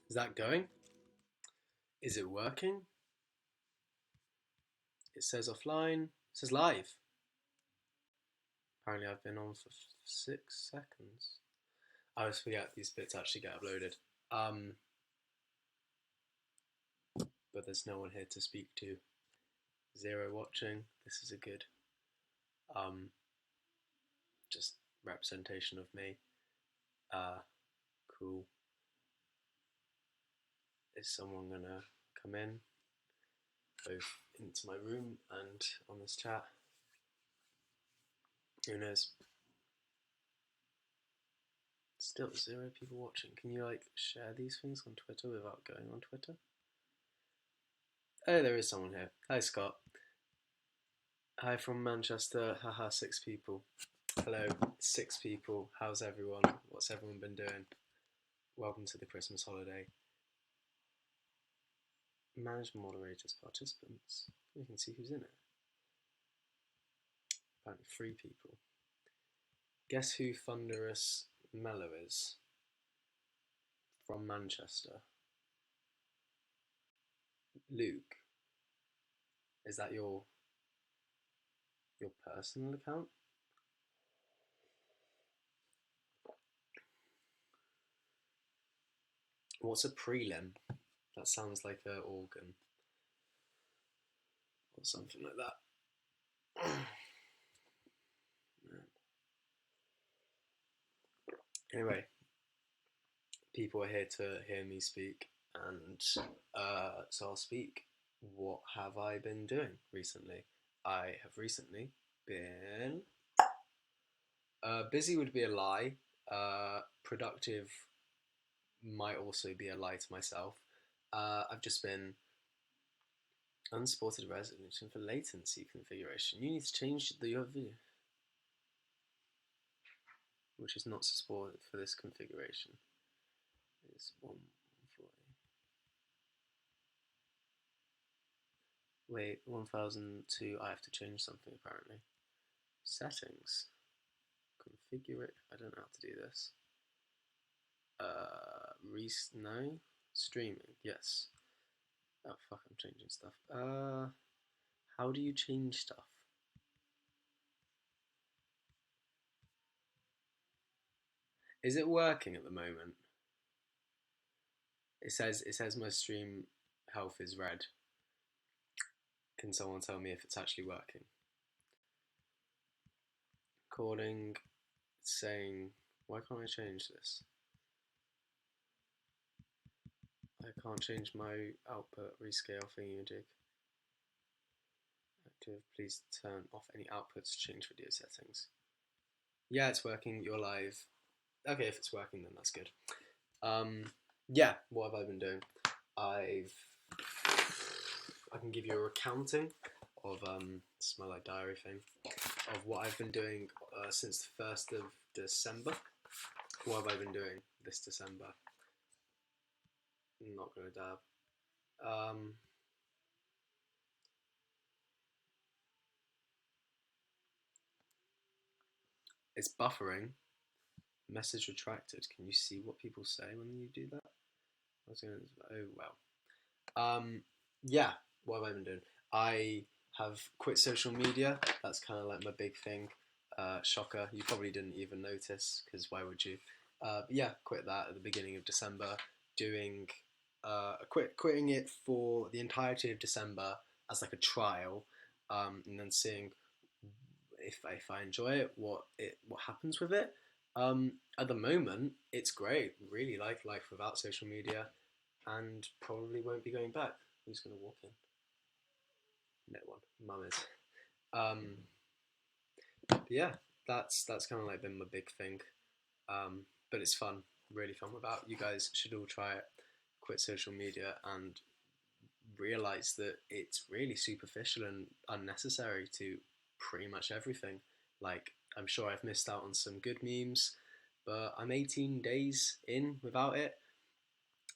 Is that going? Is it working? It says offline. It says live. Apparently I've been on for 6 seconds. I always forget these bits actually get uploaded. But there's no one here to speak to. 0 watching. This is a good just representation of me. Cool. Is someone gonna come in? Both into my room and on this chat. Who knows? Still 0 people watching. Can you share these things on Twitter without going on Twitter? Oh, there is someone here. Hi, Scott. Hi from Manchester. Haha, 6 people. Hello, 6 people. How's everyone? What's everyone been doing? Welcome to the Christmas holiday. Manage moderators, participants. You can see who's in it. Apparently 3 people. Guess who Thunderous Mellow is? From Manchester. Luke. Is that your personal account? What's a prelim? That sounds like an organ. Or something like that. Anyway, people are here to hear me speak, and so I'll speak. What have I been doing recently? I have recently been busy would be a lie. Productive might also be a lie to myself. I've just been unsupported resolution for latency configuration. You need to change your video, which is not supported for this configuration. It's 140. Wait, 1002. I have to change something apparently. Settings. Configure it. I don't know how to do this. No. Streaming. Yes. Oh fuck! I'm changing stuff. How do you change stuff? Is it working at the moment? It says my stream health is red. Can someone tell me if it's actually working? Recording, saying, why can't I change this? I can't change my output rescale thingy-majig. Active, please turn off any outputs to change video settings. Yeah, it's working, you're live. Okay, if it's working then that's good. Yeah, what have I been doing? I can give you a recounting of it's my diary thing of what I've been doing since the 1st of December. What have I been doing this December? I'm not gonna dab. It's buffering. Message retracted. Can you see what people say when you do that? Oh well. Yeah, what have I been doing? I have quit social media. That's kind of like my big thing. Shocker, you probably didn't even notice, because why would you? But yeah, quit that at the beginning of December. Quitting it for the entirety of December as like a trial, and then seeing if I enjoy it, what happens with it. At the moment, it's great. Really like life without social media, and probably won't be going back. Who's gonna walk in? No one. Mum is. Yeah, that's kind of like been my big thing. But it's fun, really fun without. You guys should all try it. Quit social media and realize that it's really superficial and unnecessary to pretty much everything. Like, I'm sure I've missed out on some good memes, but I'm 18 days in without it,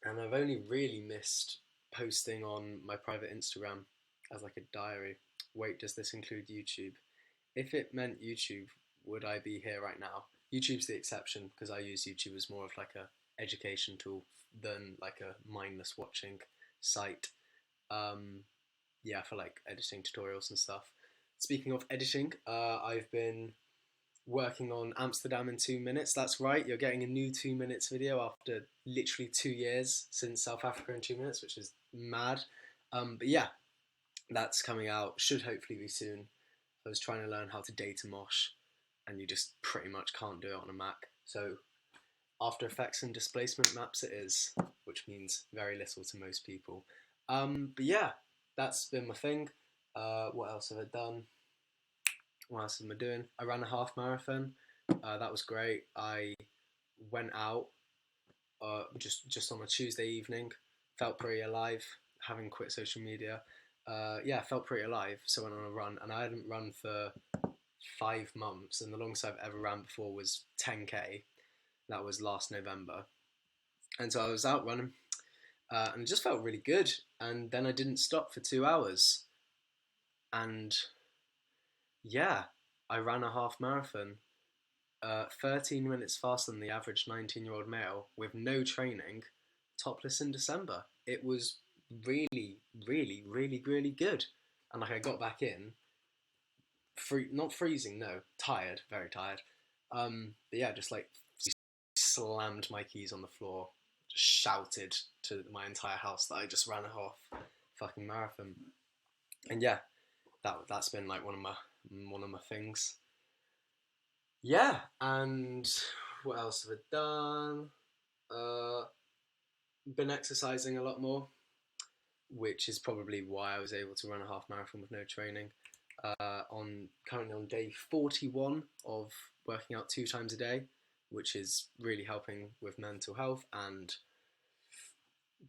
and I've only really missed posting on my private Instagram as like a diary. Wait, does this include YouTube? If it meant YouTube, would I be here right now? YouTube's the exception, because I use YouTube as more of like a education tool than like a mindless watching site. Yeah, for like editing tutorials and stuff. Speaking of editing, I've been working on Amsterdam in 2 minutes. That's right, you're getting a new 2 minutes video after literally 2 years since South Africa in 2 minutes, which is mad. But yeah, that's coming out, should hopefully be soon. I was trying to learn how to data mosh, and you just pretty much can't do it on a Mac. So After Effects and displacement maps it is, which means very little to most people. But yeah, that's been my thing. What else have I done? What else am I doing? I ran a half marathon. That was great. I went out just on a Tuesday evening. Felt pretty alive, having quit social media. Yeah, felt pretty alive. So I went on a run, and I hadn't run for 5 months, and the longest I've ever ran before was 10k. That was last November, and so I was out running, and it just felt really good. And then I didn't stop for 2 hours, and yeah, I ran a half marathon, 13 minutes faster than the average 19-year-old male with no training, topless in December. It was really, really, really, really good. And like I got back in, not freezing, no, tired, very tired. But yeah, just like slammed my keys on the floor, just shouted to my entire house that I just ran a half fucking marathon. And yeah, that's been like one of my things. Yeah, and what else have I done? Been exercising a lot more, which is probably why I was able to run a half marathon with no training. Currently on day 41 of working out 2 times a day, which is really helping with mental health and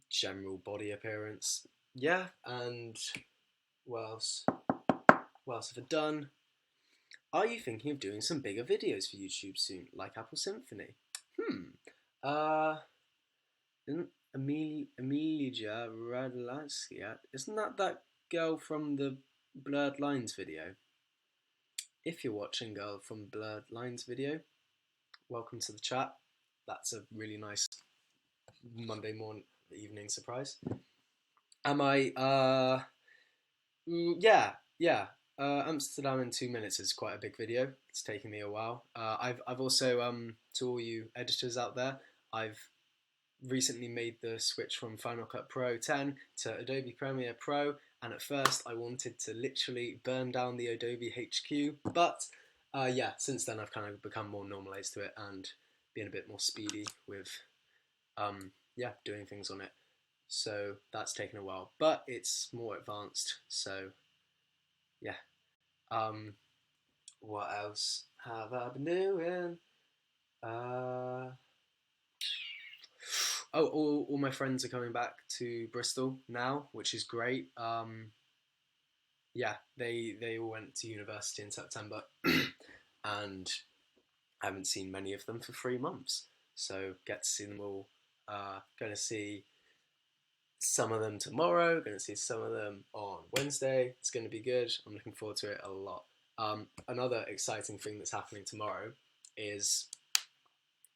general body appearance. Yeah, and what else? What else have I done? Are you thinking of doing some bigger videos for YouTube soon, like Apple Symphony? Isn't Emilia Radlansky, isn't that girl from the Blurred Lines video? If you're watching Girl from Blurred Lines video, welcome to the chat. That's a really nice Monday morning, evening surprise. Am I? Yeah. Amsterdam in 2 minutes is quite a big video. It's taken me a while. I've also to all you editors out there, I've recently made the switch from Final Cut Pro 10 to Adobe Premiere Pro, and at first I wanted to literally burn down the Adobe HQ, but yeah, since then I've kind of become more normalized to it and being a bit more speedy with yeah, doing things on it. So that's taken a while, but it's more advanced. So yeah. What else have I been doing? Oh, all my friends are coming back to Bristol now, which is great. Yeah, they all went to university in September, and I haven't seen many of them for 3 months. So get to see them all. Going to see some of them tomorrow. Going to see some of them on Wednesday. It's going to be good. I'm looking forward to it a lot. Another exciting thing that's happening tomorrow is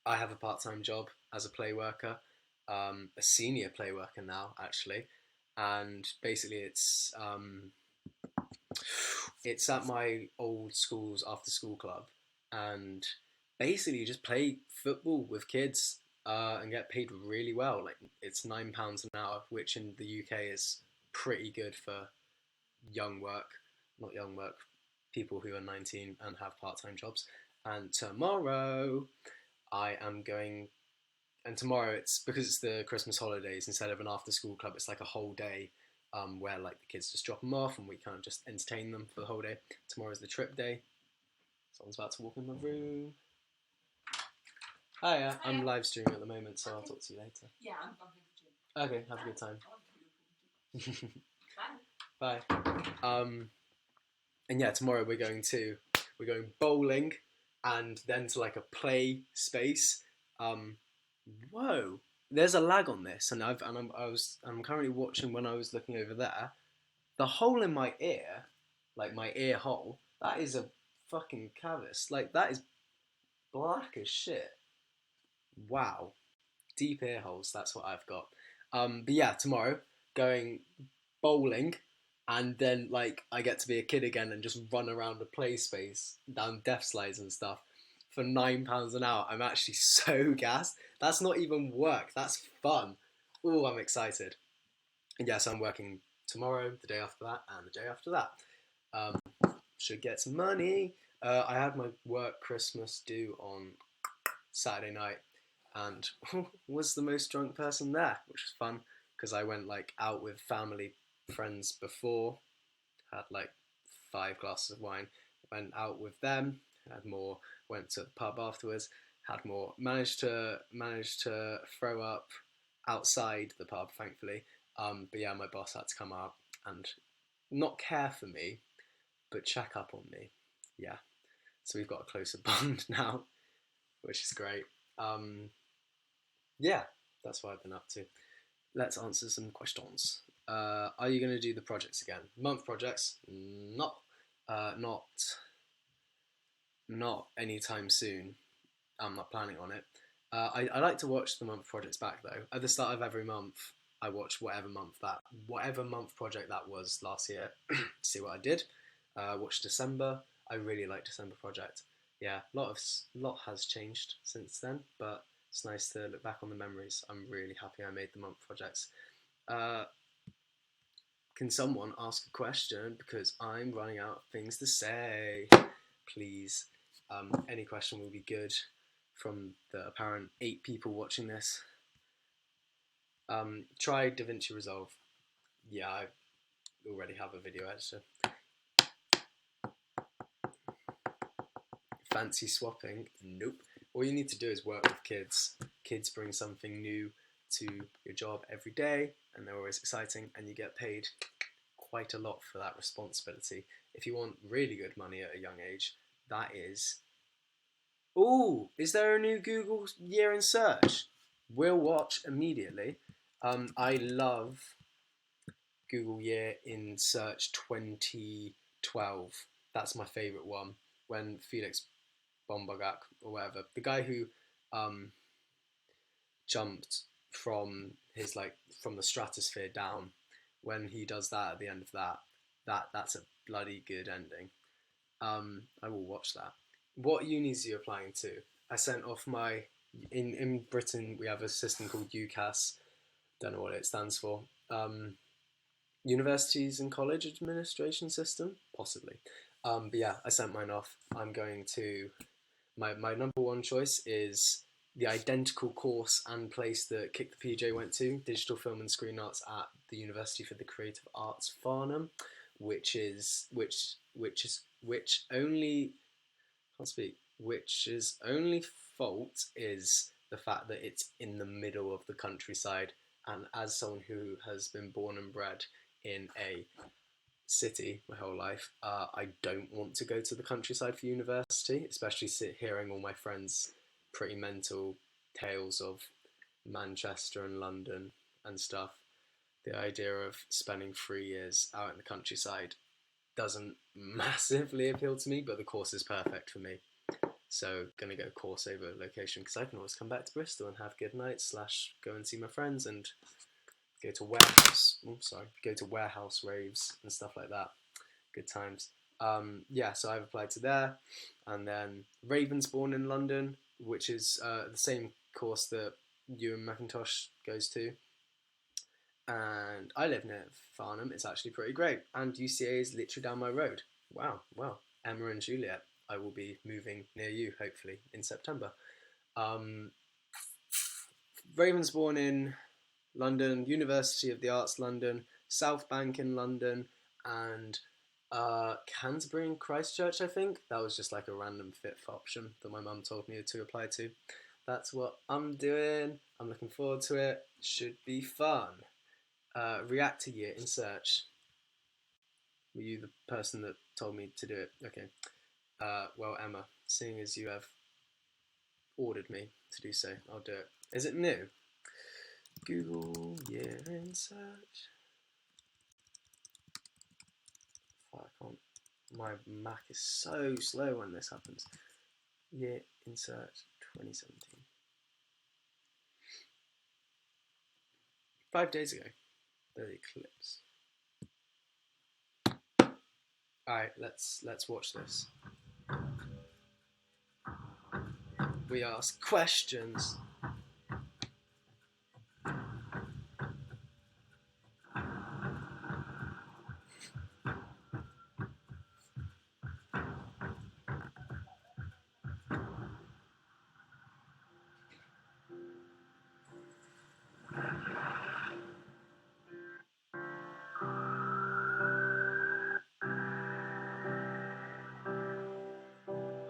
I have a part-time job as a play worker, a senior play worker now actually, and basically it's at my old school's after-school club, and basically you just play football with kids and get paid really well. Like it's £9 an hour, which in the UK is pretty good for people who are 19 and have part-time jobs. And tomorrow I am going, and tomorrow it's because it's the Christmas holidays, instead of an after-school club, it's like a whole day where like the kids just drop them off and we kind of just entertain them for the whole day. Tomorrow's the trip day. Someone's about to walk in my room. Hiya, I'm live streaming at the moment, so I'll talk to you later. Yeah, I'm going to the gym. Okay, have a good time. Bye. And yeah, tomorrow we're going bowling, and then to like a play space. Whoa, there's a lag on this, and I'm currently watching when I was looking over there. The hole in my ear, like my ear hole, that is a fucking cavus. Like that is black as shit. Wow. deep ear holes. That's what I've got. But yeah, tomorrow going bowling, and then like I get to be a kid again and just run around the play space down death slides and stuff for £9 an hour. I'm actually so gassed. That's not even work. That's fun. Oh, I'm excited. And yes, I'm working tomorrow, the day after that, and the day after that. Um, should get some money. I had my work Christmas due on Saturday night, and was the most drunk person there, which was fun because I went like out with family friends before, had like 5 glasses of wine, went out with them, had more, went to the pub afterwards, had more, managed to throw up outside the pub, thankfully. But yeah, my boss had to come out and not care for me, but check up on me. Yeah, so we've got a closer bond now, which is great. Yeah, that's what I've been up to. Let's answer some questions. Are you going to do the projects again? Month projects? No, not anytime soon. I'm not planning on it. I like to watch the month projects back though. At the start of every month, I watch whatever month project that was last year. See what I did. Watch December. I really like December project. Yeah, lot has changed since then, but it's nice to look back on the memories. I'm really happy I made the month projects. Can someone ask a question because I'm running out of things to say? Please. Any question will be good from the apparent 8 people watching this. Try DaVinci Resolve. Yeah, I already have a video editor. Fancy swapping? Nope. All you need to do is work with kids. Kids bring something new to your job every day, and they're always exciting, and you get paid quite a lot for that responsibility. If you want really good money at a young age, that is... Ooh, is there a new Google year in search? We'll watch immediately. I love Google year in search 2012. That's my favourite one. When Felix Bombagak or whatever, the guy who jumped from his from the stratosphere down, when he does that at the end of that's a bloody good ending. I will watch that. What unis are you applying to? I sent off my in Britain we have a system called UCAS. Don't know what it stands for. Universities and College Administration System, possibly. But yeah, I sent mine off. I'm going to... My number one choice is the identical course and place that Kick the PJ went to, Digital Film and Screen Arts at the University for the Creative Arts, Farnham, which only fault is the fact that it's in the middle of the countryside, and as someone who has been born and bred in a city my whole life, I don't want to go to the countryside for university, especially hearing all my friends' pretty mental tales of Manchester and London and stuff. The idea of spending 3 years out in the countryside doesn't massively appeal to me, but the course is perfect for me. So gonna go course over location because I can always come back to Bristol and have good nights / go and see my friends and go to warehouse raves and stuff like that. Good times. Yeah, so I've applied to there, and then Ravensbourne in London, which is the same course that Ewan McIntosh goes to. And I live near Farnham. It's actually pretty great. And UCA is literally down my road. Wow, well, Emma and Juliet, I will be moving near you, hopefully, in September. Ravensbourne in London, University of the Arts London, South Bank in London, and Canterbury and Christchurch, I think. That was just like a random fifth option that my mum told me to apply to. That's what I'm doing. I'm looking forward to it. Should be fun. Reactor year in search. Were you the person that told me to do it? Okay. Well, Emma, seeing as you have ordered me to do so, I'll do it. Is it new? Google year in search. Oh, I can't. My Mac is so slow when this happens. Year in search 2017. 5 days ago. The eclipse. Alright, let's watch this. We ask questions.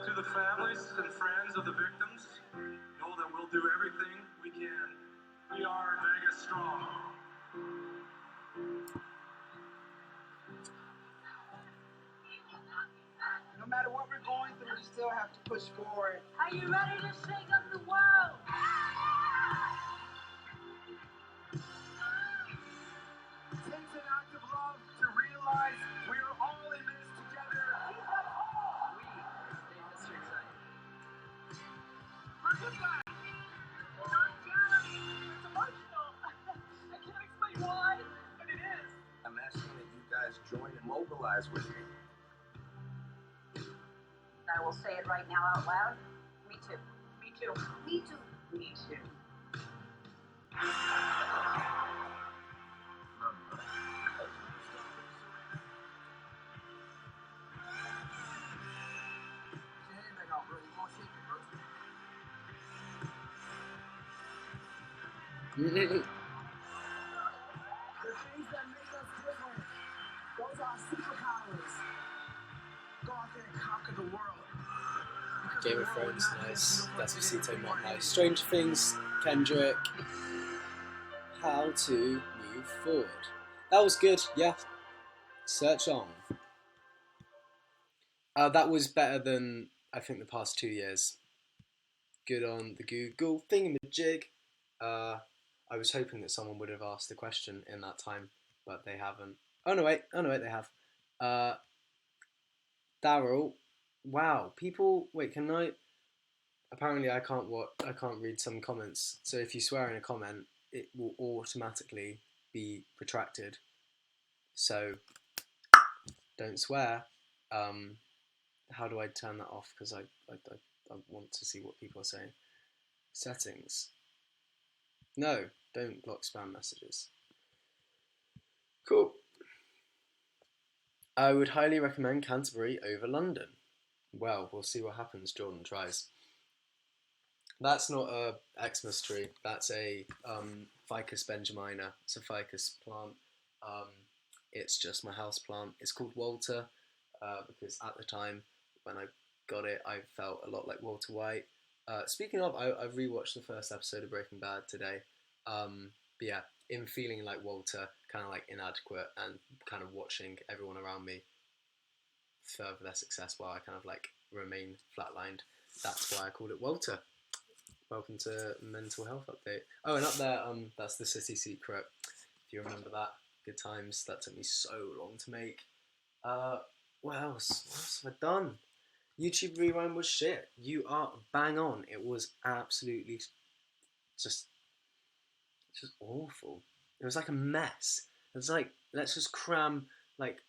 To the families and friends of the victims, know that we'll do everything we can. We are Vegas strong. No matter what we're going through, we still have to push forward. Are you ready to shake up the world? It takes an act of love to realize we are all in this together. We stay mystery side. Look at that! Neutrality! It's emotional. I can't explain why, but it is. I'm asking that you guys join and mobilize with me. I will say it right now out loud. Me too. Me too. Me too. Me too. The things that make us different, those are our superpowers. Go out there and conquer the world. Game of Thrones, nice. Despacito, not nice. Stranger Things, Kendrick. How to move forward. That was good, yeah. Search on. That was better than, I think, the past 2 years. Good on the Google thingamajig. I was hoping that someone would have asked the question in that time, but they haven't. Oh no, wait, they have. Daryl, wow, people, wait, can I? Apparently, I can't read some comments. So if you swear in a comment, it will automatically be retracted. So don't swear. How do I turn that off? Because I want to see what people are saying. Settings. No, don't block spam messages. Cool. I would highly recommend Canterbury over London. Well, we'll see what happens. Jordan tries. That's not a Xmas tree. That's a Ficus benjamina. It's a ficus plant. It's just my house plant. It's called Walter because at the time when I got it, I felt a lot like Walter White. Speaking of, I've rewatched the first episode of Breaking Bad today. But yeah, in feeling like Walter, kind of like inadequate and kind of watching everyone around me further their success while I kind of like remain flatlined. That's why I called it Walter. Welcome to Mental Health Update. Oh, and up there, that's The City Secret. If you remember that, good times. That took me so long to make. What else? What else have I done? YouTube Rewind was shit. You are bang on. It was absolutely just awful. It was like a mess. It was like, let's just cram like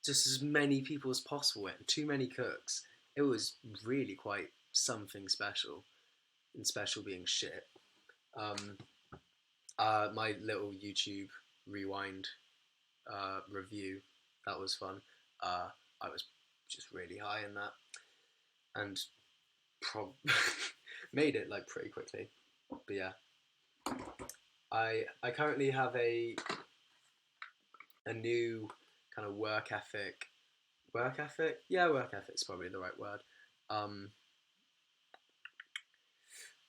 just as many people as possible in. Too many cooks. It was really quite something special. And special being shit. My little YouTube Rewind review, that was fun. I was just really high in that, and made it like pretty quickly. But yeah, I currently have a new kind of work ethic. Yeah, work ethic's probably the right word.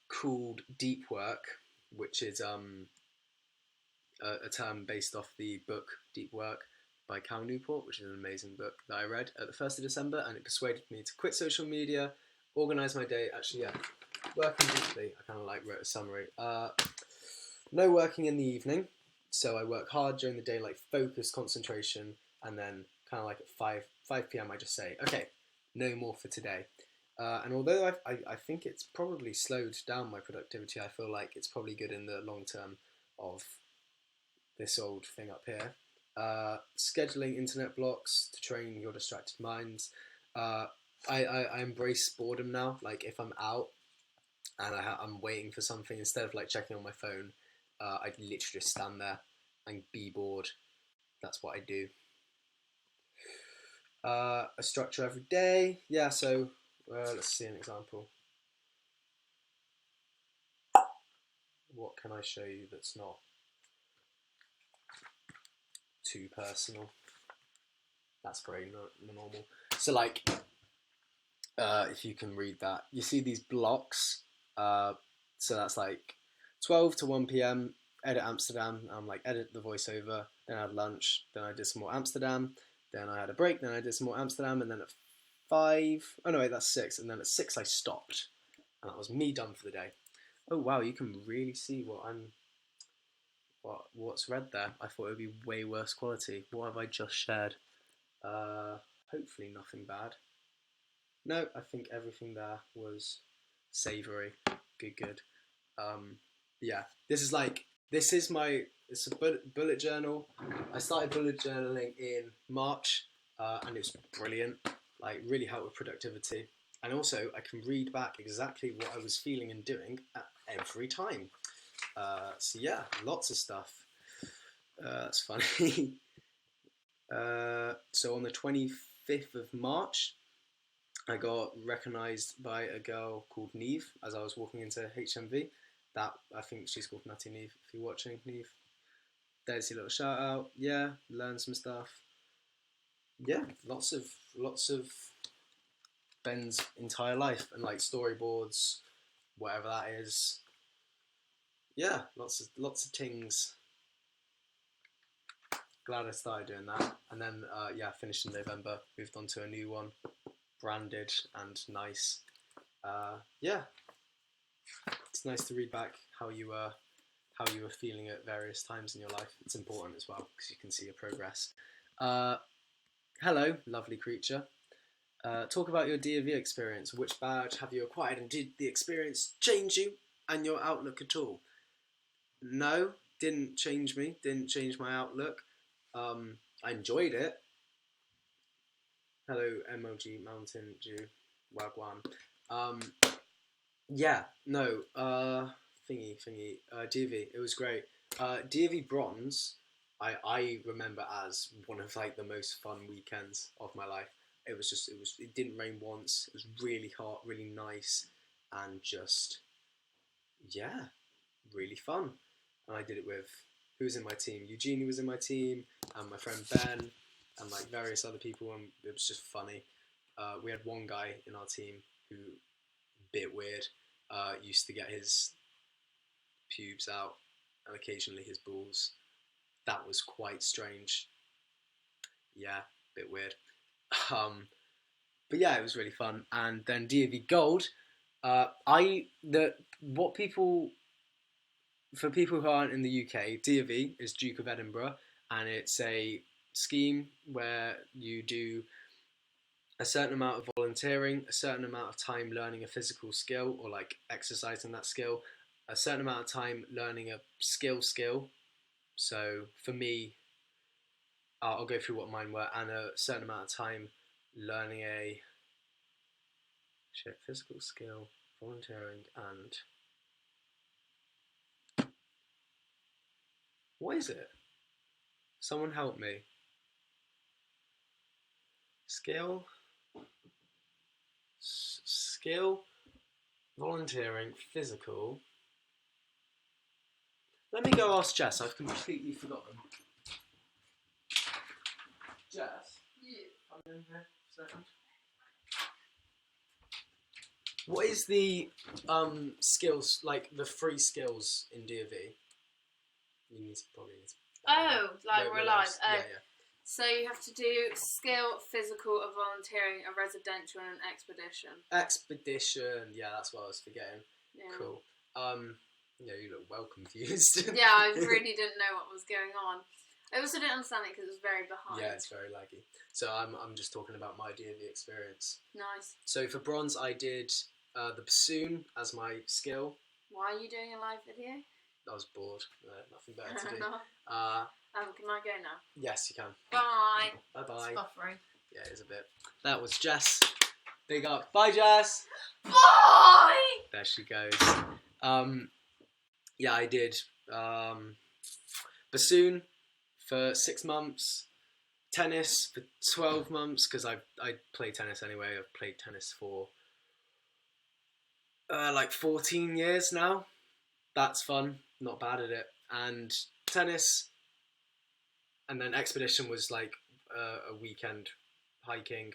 Called deep work, which is a term based off the book Deep Work by Cal Newport, which is an amazing book that I read at the 1st of December, and it persuaded me to quit social media, organise my day. Actually, yeah, working deeply. I kind of like wrote a summary. No working in the evening, so I work hard during the day, like focus, concentration, and then kind of like at 5 p.m. I just say, okay, no more for today. And although I think it's probably slowed down my productivity, I feel like it's probably good in the long term of this old thing up here. Scheduling internet blocks to train your distracted minds. I embrace boredom now. Like if I'm out and I'm waiting for something, instead of like checking on my phone, I'd literally just stand there and be bored. That's what I do. A structure every day. Yeah, so let's see an example. What can I show you that's not too personal? That's very normal. So like, if you can read that, you see these blocks. So that's like 12 to 1 p.m. Edit Amsterdam. I'm like edit the voiceover. Then I had lunch. Then I did some more Amsterdam. Then I had a break. Then I did some more Amsterdam. And then at 5. Oh no, wait, that's 6. And then at 6 I stopped, and that was me done for the day. Oh wow, you can really see what's read there. I thought it would be way worse quality. What have I just shared? Hopefully nothing bad. No, I think everything there was savoury. Good. Yeah, it's a bullet journal. I started bullet journaling in March, and it's brilliant. Like really helped with productivity. And also, I can read back exactly what I was feeling and doing at every time. So yeah, lots of stuff. That's funny. So on the 25th of March, I got recognised by a girl called Neve as I was walking into HMV. That I think she's called Nutty Neve. If you're watching, Neve, there's your little shout out. Yeah, learn some stuff. Yeah, lots of Ben's entire life and like storyboards, whatever that is. Yeah, lots of things. Glad I started doing that, and then finished in November. Moved on to a new one, branded and nice. Yeah, it's nice to read back how you were feeling at various times in your life. It's important as well because you can see your progress. Hello, lovely creature. Talk about your D&V experience. Which badge have you acquired, and did the experience change you and your outlook at all? No, didn't change me. Didn't change my outlook. I enjoyed it. Hello, MLG Mountain Dew Wagwan. Yeah, no. Thingy. D&V. It was great. D&V Bronze. I remember as one of like the most fun weekends of my life. It didn't rain once. It was really hot, really nice, and just really fun. And I did it with who was in my team. Eugenie was in my team, and my friend Ben, and like various other people, and it was just funny. We had one guy in our team who, bit weird, used to get his pubes out and occasionally his balls. That was quite strange. Yeah, bit weird. But yeah, it was really fun. And then D&V Gold, for people who aren't in the UK, D&V is Duke of Edinburgh, and it's a scheme where you do a certain amount of volunteering, a certain amount of time learning a physical skill or like exercising that skill, a certain amount of time learning a skill. So for me, I'll go through what mine were, and a certain amount of time learning a physical skill, volunteering, and what is it? Someone help me. Skill, volunteering, physical. Let me go ask Jess. I've completely forgotten. Jess? Yeah. Come in here for a second. What is the skills, like the free skills in D&V? You need to probably... We're alive. Yeah. So you have to do skill, physical, and volunteering, a residential, and an expedition. Expedition, yeah, that's what I was forgetting. Yeah. Cool. Yeah, you look well confused. Yeah, I really didn't know what was going on. I also didn't understand it because it was very behind. Yeah, it's very laggy. So I'm just talking about my D&V experience. Nice. So for bronze, I did the bassoon as my skill. Why are you doing a live video? I was bored. Nothing better to do. Can I go now? Yes, you can. Bye. Bye-bye. It's buffering. Yeah, it is a bit. That was Jess. Big up. Bye, Jess. Bye! There she goes. Yeah, I did bassoon for 6 months, tennis for 12 months, because I play tennis anyway. I've played tennis for like 14 years now. That's fun. Not bad at it. And tennis, and then expedition was like a weekend hiking,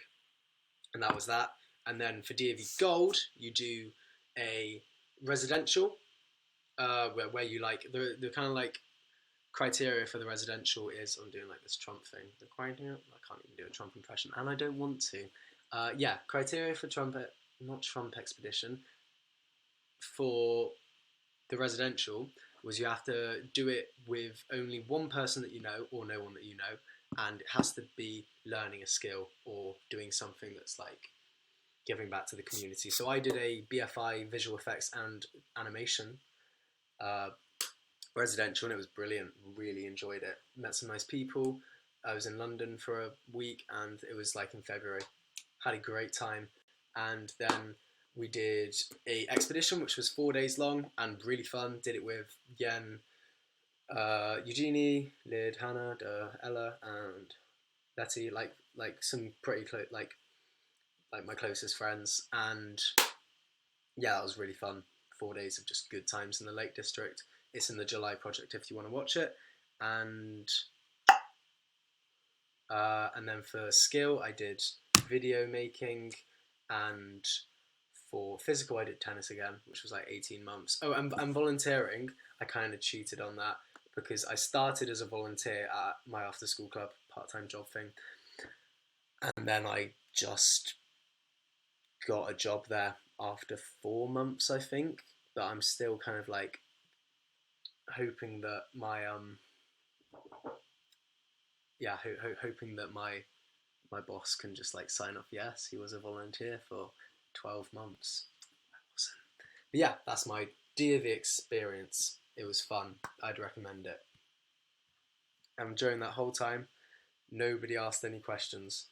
and that was that. And then for DAV Gold, you do a residential, where you like the kind of like criteria for the residential is, I'm doing like this Trump thing. The criteria, I can't even do a Trump impression, and I don't want to. Yeah, criteria for not Trump expedition. For the residential was you have to do it with only one person that you know or no one that you know, and it has to be learning a skill or doing something that's like giving back to the community. So I did a BFI visual effects and animation residential, and it was brilliant. Really enjoyed it. Met some nice people. I was in London for a week, and it was like in February. Had a great time. And then we did a expedition which was 4 days long and really fun. Did it with Yen, Eugenie, Lyd, Hannah, Ella, and Betty. Like some pretty close, like my closest friends. And yeah, that was really fun. 4 days of just good times in the Lake District. It's in the July project if you want to watch it. And then for skill, I did video making, and for physical, I did tennis again, which was like 18 months. Oh, and volunteering, I kind of cheated on that because I started as a volunteer at my after school club, part-time job thing. And then I just got a job there after 4 months, I think. But I'm still kind of like hoping that my hoping that my boss can just like sign off, yes, he was a volunteer for 12 months. But yeah, that's my DAV experience. It was fun. I'd recommend it. And during that whole time, nobody asked any questions,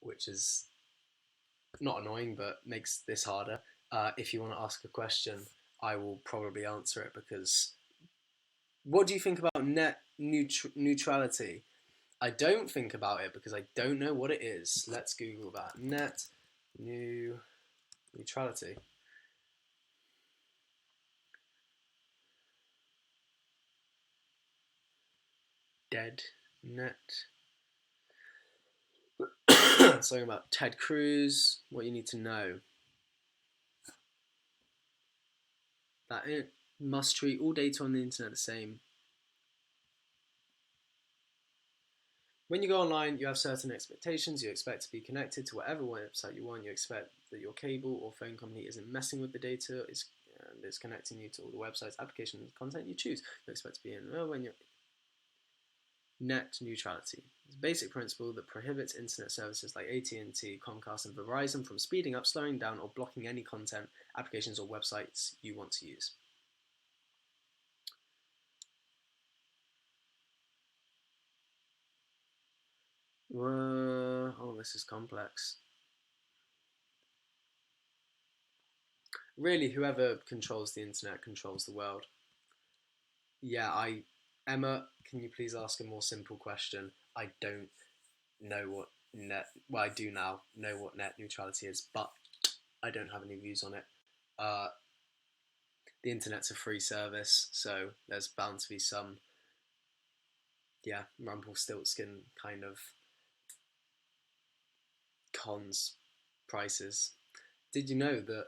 which is not annoying, but makes this harder. If you want to ask a question, I will probably answer it, because what do you think about net neutrality? I don't think about it because I don't know what it is. Let's Google that. Net neutrality. Dead net. Something about Ted Cruz. What you need to know. That it must treat all data on the internet the same. When you go online, you have certain expectations. You expect to be connected to whatever website you want. You expect that your cable or phone company isn't messing with the data, and is connecting you to all the websites, applications, and content you choose. You expect to be in when you're net neutrality. It's a basic principle that prohibits internet services like AT&T, Comcast, and Verizon from speeding up, slowing down, or blocking any content, applications, or websites you want to use. Oh, this is complex. Really, whoever controls the internet controls the world. Yeah, Emma, can you please ask a more simple question? I don't know what I do now know what net neutrality is, but I don't have any views on it. The internet's a free service, so there's bound to be some, Rumpelstiltskin kind of cons prices. Did you know that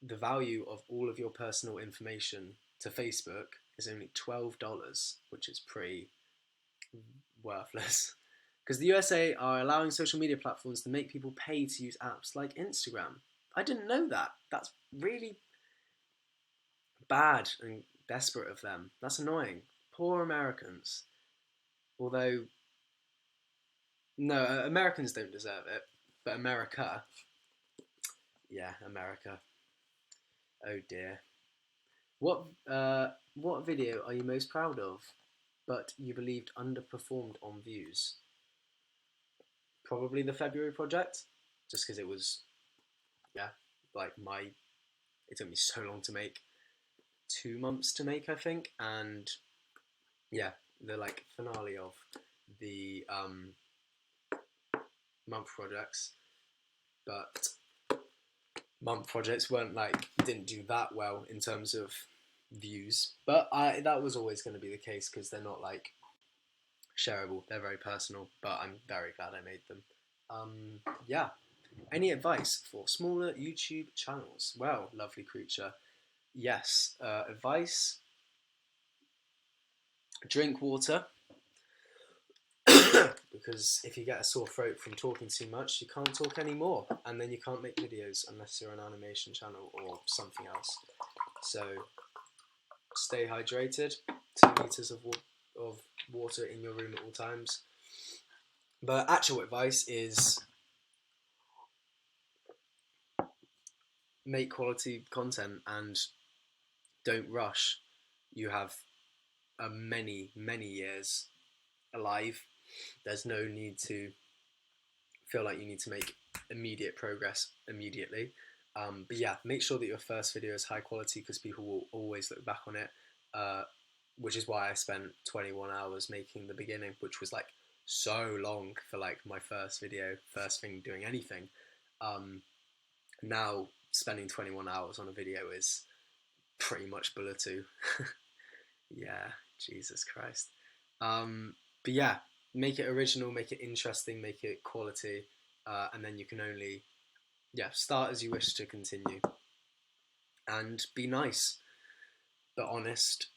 the value of all of your personal information to Facebook is only $12, which is pretty worthless? Because the USA are allowing social media platforms to make people pay to use apps like Instagram. I didn't know that. That's really bad and desperate of them. That's annoying. Poor Americans. Although, no, Americans don't deserve it, but America. Yeah, America. Oh dear. What video are you most proud of, but you believed underperformed on views? Probably the February project, just because it was, like it took me so long to make, 2 months to make, I think, and yeah, the like finale of the month projects, but month projects didn't do that well in terms of views, but that was always going to be the case because they're not like shareable, they're very personal, but I'm very glad I made them. Yeah, any advice for smaller YouTube channels? Well, lovely creature, yes, advice: drink water, because if you get a sore throat from talking too much, you can't talk anymore, and then you can't make videos unless you're an animation channel or something else. So stay hydrated, 2 litres of water in your room at all times. But actual advice is make quality content and don't rush. You have many years alive. There's no need to feel like you need to make immediate progress immediately. But yeah, make sure that your first video is high quality because people will always look back on it, which is why I spent 21 hours making the beginning, which was like so long for like my first video, first thing doing anything. Now spending 21 hours on a video is pretty much bullet two. Yeah, Jesus Christ. But yeah, make it original, make it interesting, make it quality, and then you can only start as you wish to continue. And be nice, but honest,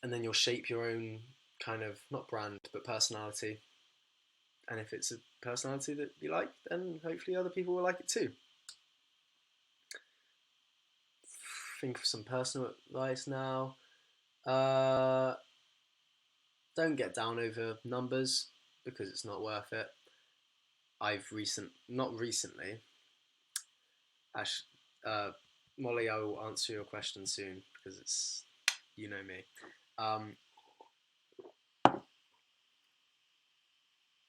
and then you'll shape your own kind of, not brand, but personality. And if it's a personality that you like, then hopefully other people will like it too. Think of some personal advice now. Don't get down over numbers because it's not worth it. Not recently. Molly, I will answer your question soon because it's, you know me.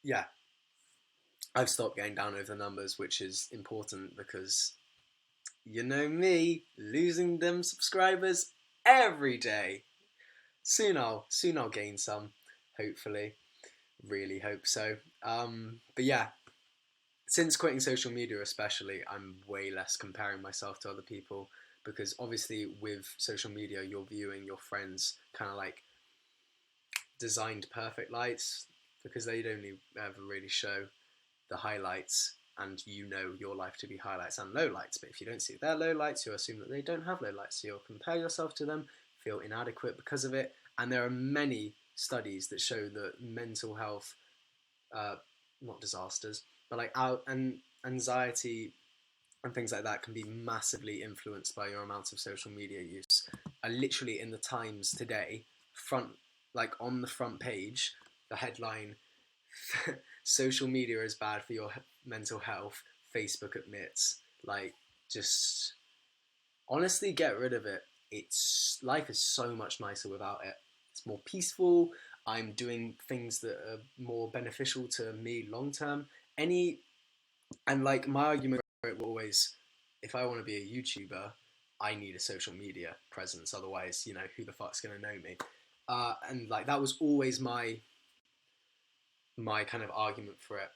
Yeah, I've stopped getting down over the numbers, which is important because, you know me, losing them subscribers every day. Soon I'll gain some, hopefully. Really hope so. But yeah, since quitting social media especially, I'm way less comparing myself to other people because obviously with social media you're viewing your friends kind of like designed perfect lights because they'd only ever really show the highlights, and you know your life to be highlights and lowlights, but if you don't see their lowlights, you assume that they don't have lowlights, so you'll compare yourself to them, feel inadequate because of it. And there are many studies that show that mental health, not disasters, but like anxiety and things like that can be massively influenced by your amount of social media use. Literally in the Times today, on the front page, the headline, social media is bad for your mental health, Facebook admits. Like, just honestly get rid of it. Life is so much nicer without it. It's more peaceful. I'm doing things that are more beneficial to me long term. And like my argument will always, if I want to be a YouTuber, I need a social media presence. Otherwise, you know, who the fuck's gonna know me? And like that was always my kind of argument for it.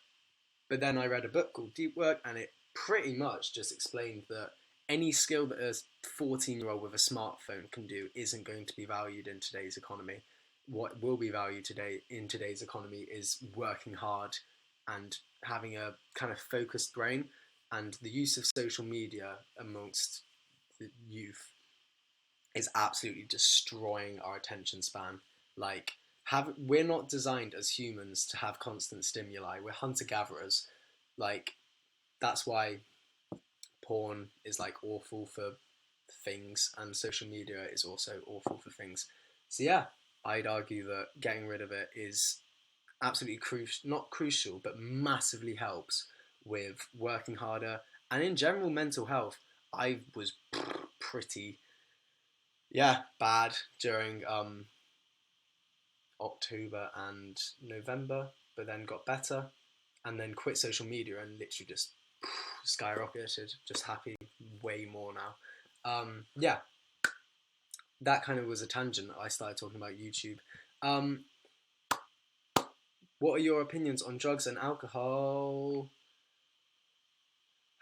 But then I read a book called Deep Work, and it pretty much just explained that any skill that a 14-year-old with a smartphone can do isn't going to be valued in today's economy. What will be valued in today's economy is working hard and having a kind of focused brain, and the use of social media amongst the youth is absolutely destroying our attention span. Like, we're not designed as humans to have constant stimuli. We're hunter-gatherers. Like, that's why porn is like awful for things, and social media is also awful for things. So yeah, I'd argue that getting rid of it is absolutely not crucial, but massively helps with working harder and in general mental health. I was pretty yeah, bad during October and November, but then got better, and then quit social media and literally just skyrocketed. Just happy way more now. Yeah, that kind of was a tangent. I started talking about YouTube. What are your opinions on drugs and alcohol?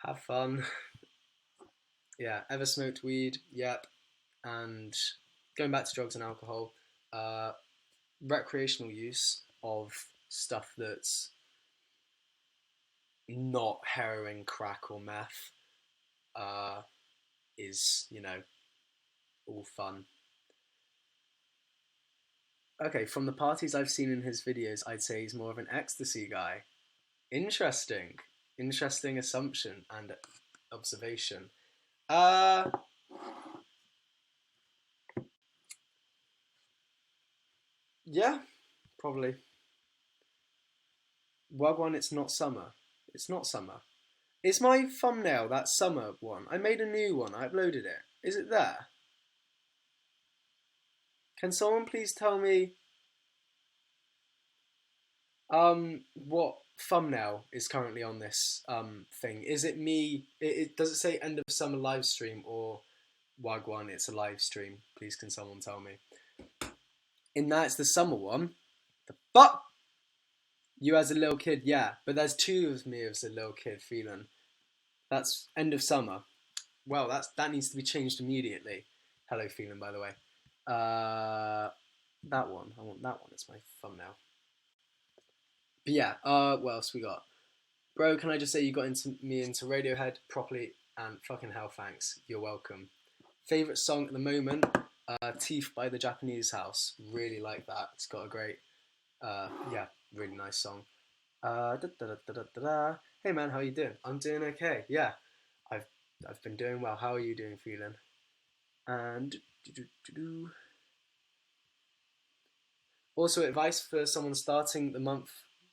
Have fun. Yeah, ever smoked weed? Yep. And going back to drugs and alcohol, recreational use of stuff that's not heroin, crack, or meth is, all fun. Okay, from the parties I've seen in his videos, I'd say he's more of an ecstasy guy. Interesting. Interesting assumption and observation. Yeah, probably. Wagwan, it's not summer. It's not summer. Is my thumbnail that summer one? I made a new one. I uploaded it. Is it there? Can someone please tell me what thumbnail is currently on this thing? Is it me? Does it say end of summer live stream or Wagwan? It's a live stream. Please, can someone tell me? In that, it's the summer one. The fuck? You as a little kid, yeah. But there's two of me as a little kid feeling. That's end of summer. Well, that needs to be changed immediately. Hello, feeling, by the way. That one. I want that one as my thumbnail. But yeah, what else we got? Bro, can I just say you got me into Radiohead properly, and fucking hell, thanks. You're welcome. Favourite song at the moment? Teeth by the Japanese House. Really like that. It's got a great, really nice song. Hey man, how you doing? I'm doing okay. Yeah, I've been doing well. How are you doing, feeling? And also advice for someone starting the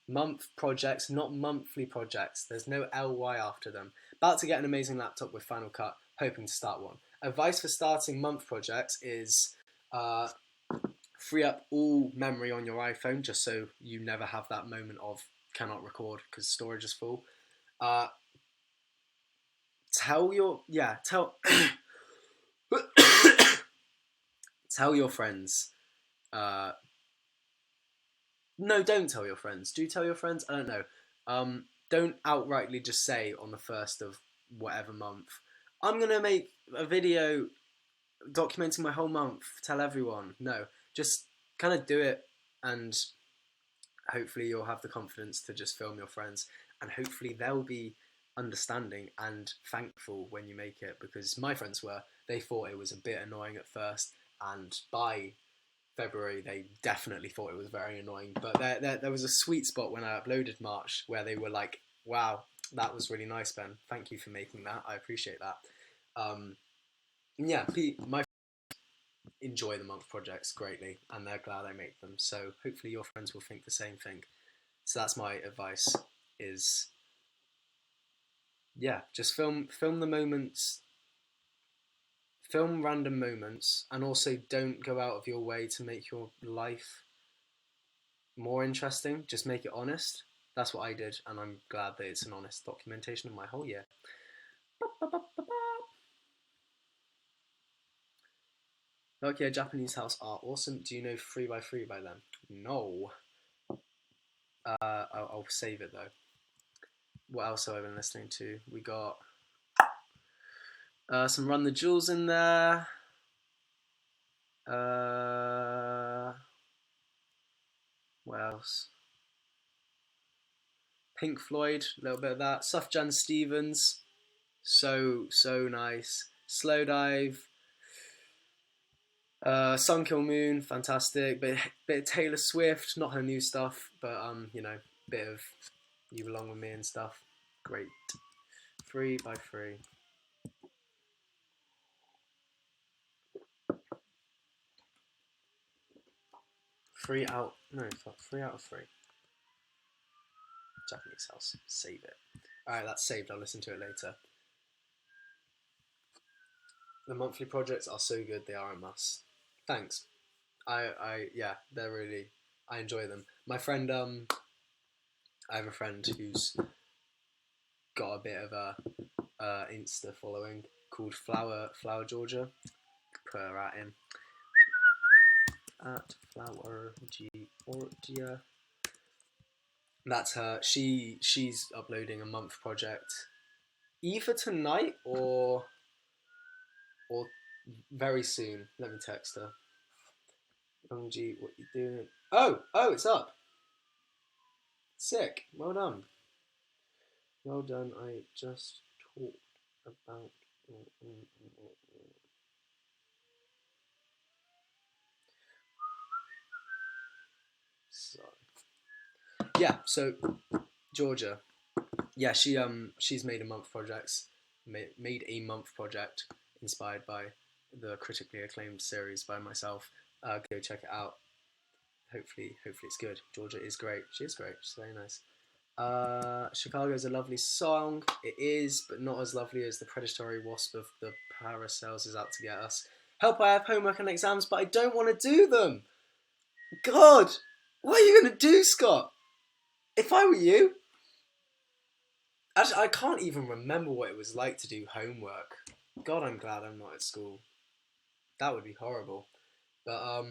month projects, not monthly projects. There's no ly after them. About to get an amazing laptop with Final Cut, hoping to start one. Advice for starting month projects is free up all memory on your iPhone, just so you never have that moment of cannot record because storage is full. Tell tell your friends. No, don't tell your friends. Do tell your friends? I don't know. Don't outrightly just say on the 1st of whatever month, I'm gonna make a video documenting my whole month. Tell everyone. No, just kind of do it, and hopefully you'll have the confidence to just film your friends, and hopefully they'll be understanding and thankful when you make it, because my friends they thought it was a bit annoying at first, and by February they definitely thought it was very annoying, but there was a sweet spot when I uploaded March where they were like, wow, that was really nice, Ben, thank you for making that, I appreciate that. Yeah, my enjoy the month projects greatly and they're glad I make them, so hopefully your friends will think the same thing. So that's my advice, is yeah, just film the moments, film random moments, and also don't go out of your way to make your life more interesting. Just make it honest. That's what I did, and I'm glad that it's an honest documentation of my whole year. Okay, Japanese House are awesome. Do you know 3x3 by them? No. I'll save it though. What else have I been listening to? We got some Run the Jewels in there. What else? Pink Floyd, a little bit of that. Sufjan Stevens, so nice. Slow Dive. Sun Kill Moon, fantastic. Bit of Taylor Swift, not her new stuff, but bit of You Belong With Me and stuff. Great. 3x3. Three out of 3. Japanese House. Save it. Alright, that's saved. I'll listen to it later. The monthly projects are so good, they are a must. Thanks. Yeah, they're really, I enjoy them. My friend, I have a friend who's got a bit of a Insta following called Flower Georgia. Put her at him. At Flower Georgia. That's her. She's uploading a month project either tonight or very soon. Let me text her. Young G, what you doing? Oh, it's up. Sick. Well done. Well done. I just talked about. So yeah. So Georgia. Yeah, she's made a month projects. Made a month project inspired by the critically acclaimed series by myself. Go check it out. Hopefully it's good. Georgia is great. She is great. She's very nice. Chicago is a lovely song. It is, but not as lovely as the predatory wasp of the Paracels is out to get us. Help, I have homework and exams, but I don't want to do them. God, what are you going to do, Scott? If I were you... Actually, I can't even remember what it was like to do homework. God, I'm glad I'm not at school. That would be horrible. But,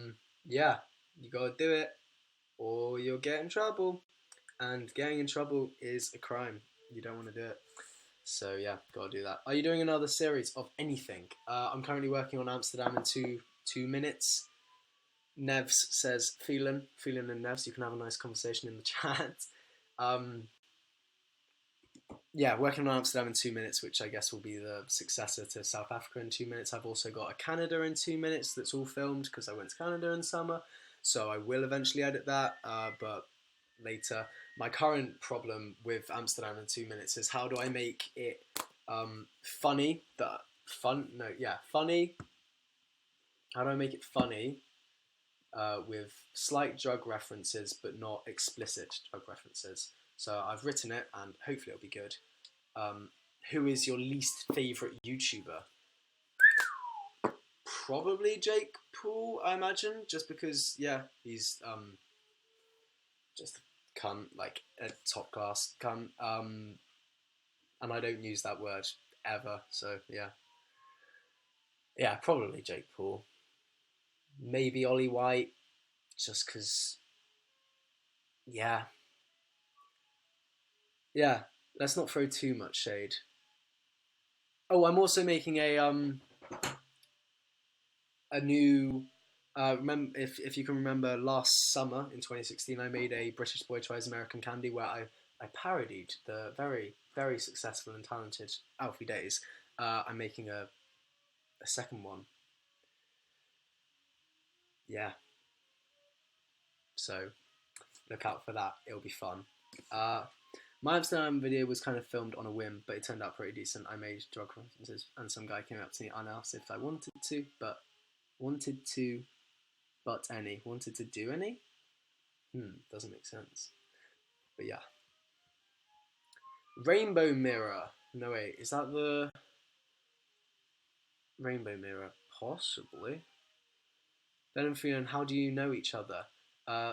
yeah, you gotta do it, or you'll get in trouble. And getting in trouble is a crime. You don't want to do it. So, yeah, gotta do that. Are you doing another series of anything? I'm currently working on Amsterdam in two minutes. Nevs says, feeling and Nevs. You can have a nice conversation in the chat. Yeah, working on Amsterdam in 2 minutes, which I guess will be the successor to South Africa in 2 minutes. I've also got a Canada in 2 minutes that's all filmed because I went to Canada in summer. So I will eventually edit that, but later. My current problem with Amsterdam in 2 minutes is how do I make it funny? Funny. How do I make it funny with slight drug references but not explicit drug references? So I've written it and hopefully it'll be good. Who is your least favourite YouTuber? Probably Jake Paul, I imagine, just because, yeah, he's just a cunt, like a top class cunt. And I don't use that word ever, so yeah. Yeah, probably Jake Paul. Maybe Ollie White, just because, yeah. Yeah, let's not throw too much shade. Oh, I'm also making a new. If you can remember, last summer in 2016, I made a British Boy Tries American Candy where I parodied the very, very successful and talented Alfie Days. I'm making a second one. Yeah. So look out for that. It'll be fun. My Amsterdam video was kind of filmed on a whim, but it turned out pretty decent. I made drug references, and some guy came up to me and asked if I wanted to do any? Doesn't make sense. But yeah. Rainbow Mirror. No, wait, is that the Rainbow Mirror? Possibly. Ben and Phelan, how do you know each other?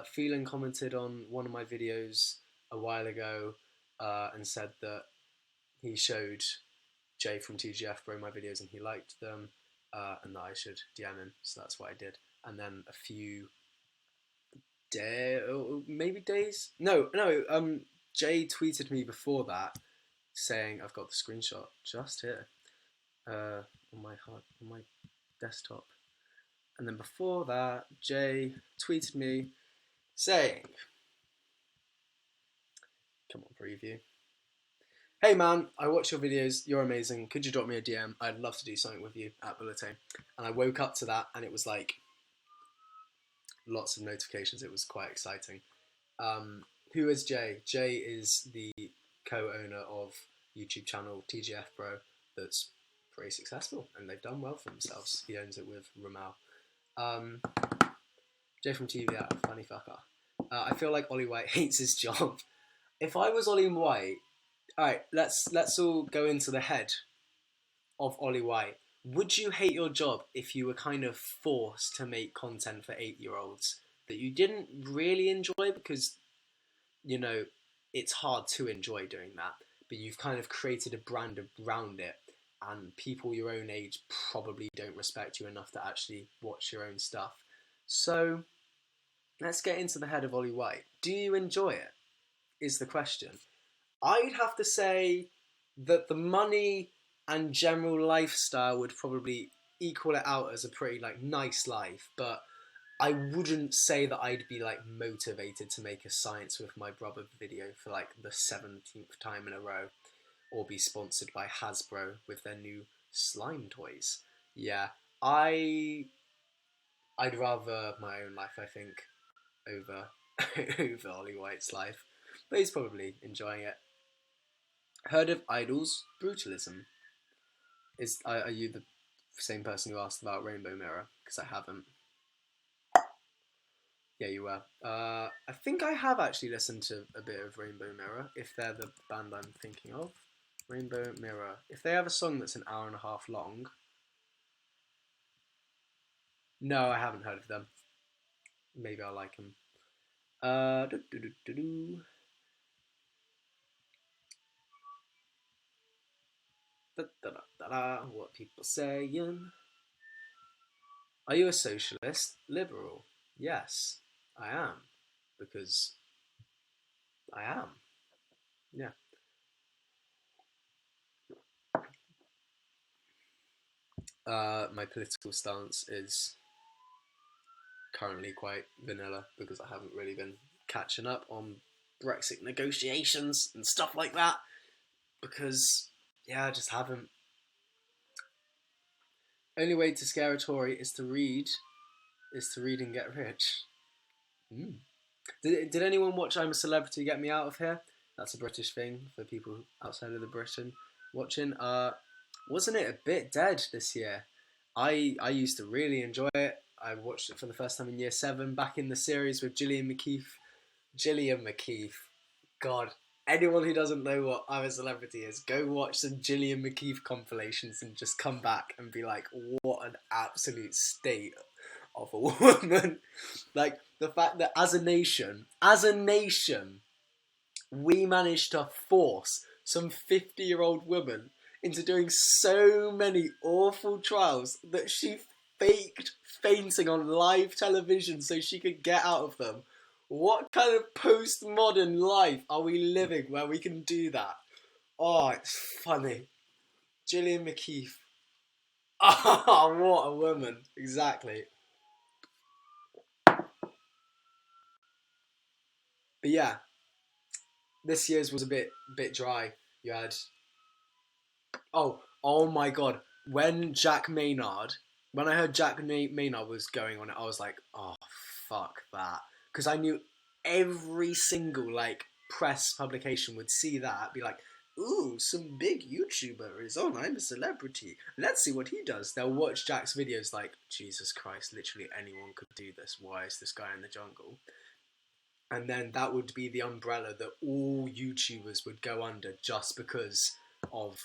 Phelan commented on one of my videos a while ago and said that he showed Jay from TGF Bro my videos and he liked them and that I should DM him, so that's what I did. And then a few days? No, Jay tweeted me before that saying, I've got the screenshot just here on my desktop. And then before that, Jay tweeted me saying, come on, preview. Hey man, I watch your videos, you're amazing. Could you drop me a DM? I'd love to do something with you at Bulletin. And I woke up to that and it was like lots of notifications. It was quite exciting. Who is Jay? Jay is the co-owner of YouTube channel TGF Bro that's pretty successful and they've done well for themselves. He owns it with Ramal. Jay from TV, funny fucker. I feel like Ollie White hates his job. If I was Ollie White, alright, let's all go into the head of Ollie White. would you hate your job if you were kind of forced to make content for 8-year-olds that you didn't really enjoy because, you know, it's hard to enjoy doing that, but you've kind of created a brand around it, and people your own age probably don't respect you enough to actually watch your own stuff. So let's get into the head of Ollie White. Do you enjoy it? Is the question. I'd have to say that the money and general lifestyle would probably equal it out as a pretty like nice life, but I wouldn't say that I'd be like motivated to make a Science with My Brother video for like the 17th time in a row, or be sponsored by Hasbro with their new slime toys. Yeah, I'd rather my own life, I think, over over Ollie White's life, but he's probably enjoying it. Heard of Idol's brutalism? Are you the same person who asked about Rainbow Mirror? Because I haven't. Yeah, you were. I think I have actually listened to a bit of Rainbow Mirror, if they're the band I'm thinking of. Rainbow Mirror. If they have a song that's an hour and a half long. No, I haven't heard of them. Maybe I'll like them. What people saying? Are you a socialist? Liberal? Yes, I am. Because I am. Yeah. My political stance is currently quite vanilla because I haven't really been catching up on Brexit negotiations and stuff like that. Because, yeah, I just haven't. Only way to scare a Tory is to read and get rich. Did anyone watch I'm a Celebrity, Get Me Out of Here? That's a British thing for people outside of the Britain watching. Wasn't it a bit dead this year? I used to really enjoy it. I watched it for the first time in year 7, back in the series with Gillian McKeith. God, anyone who doesn't know what I'm a Celebrity is, go watch some Gillian McKeith compilations and just come back and be like, what an absolute state of a woman. Like, the fact that as a nation, we managed to force some 50-year-old woman into doing so many awful trials that she faked fainting on live television so she could get out of them. What kind of postmodern life are we living where we can do that? Oh, it's funny. Gillian McKeith. Oh, what a woman. Exactly. But yeah, this year's was a bit dry. You had... Oh my god. When I heard Jack Maynard was going on it, I was like, oh, fuck that. Because I knew every single, like, press publication would see that, be like, ooh, some big YouTuber is on I'm a Celebrity. Let's see what he does. They'll watch Jack's videos like, Jesus Christ, literally anyone could do this. Why is this guy in the jungle? And then that would be the umbrella that all YouTubers would go under just because of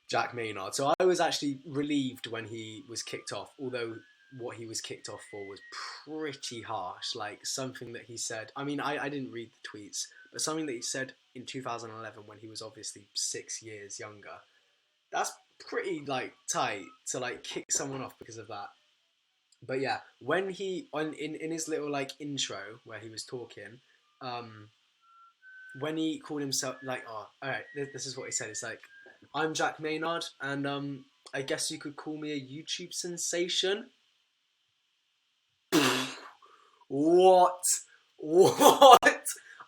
Jack Maynard. So I was actually relieved when he was kicked off, although what he was kicked off for was pretty harsh. Like, something that he said, I mean, I didn't read the tweets, but something that he said in 2011 when he was obviously 6 years younger, that's pretty, like, tight to, like, kick someone off because of that. But yeah, when he, in his little, like, intro where he was talking, when he called himself, like, oh, alright, this is what he said. It's like, I'm Jack Maynard, and I guess you could call me a YouTube sensation. What?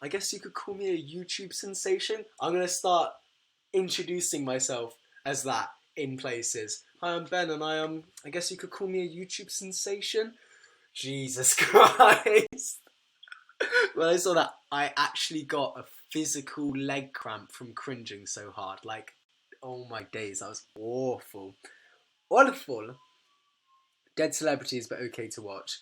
I guess you could call me a YouTube sensation. I'm gonna start introducing myself as that in places. Hi, I'm Ben, and I guess you could call me a YouTube sensation. Jesus Christ. When I saw that, I actually got a physical leg cramp from cringing so hard. Like, oh my days, that was awful. Awful. Dead celebrities, but okay to watch.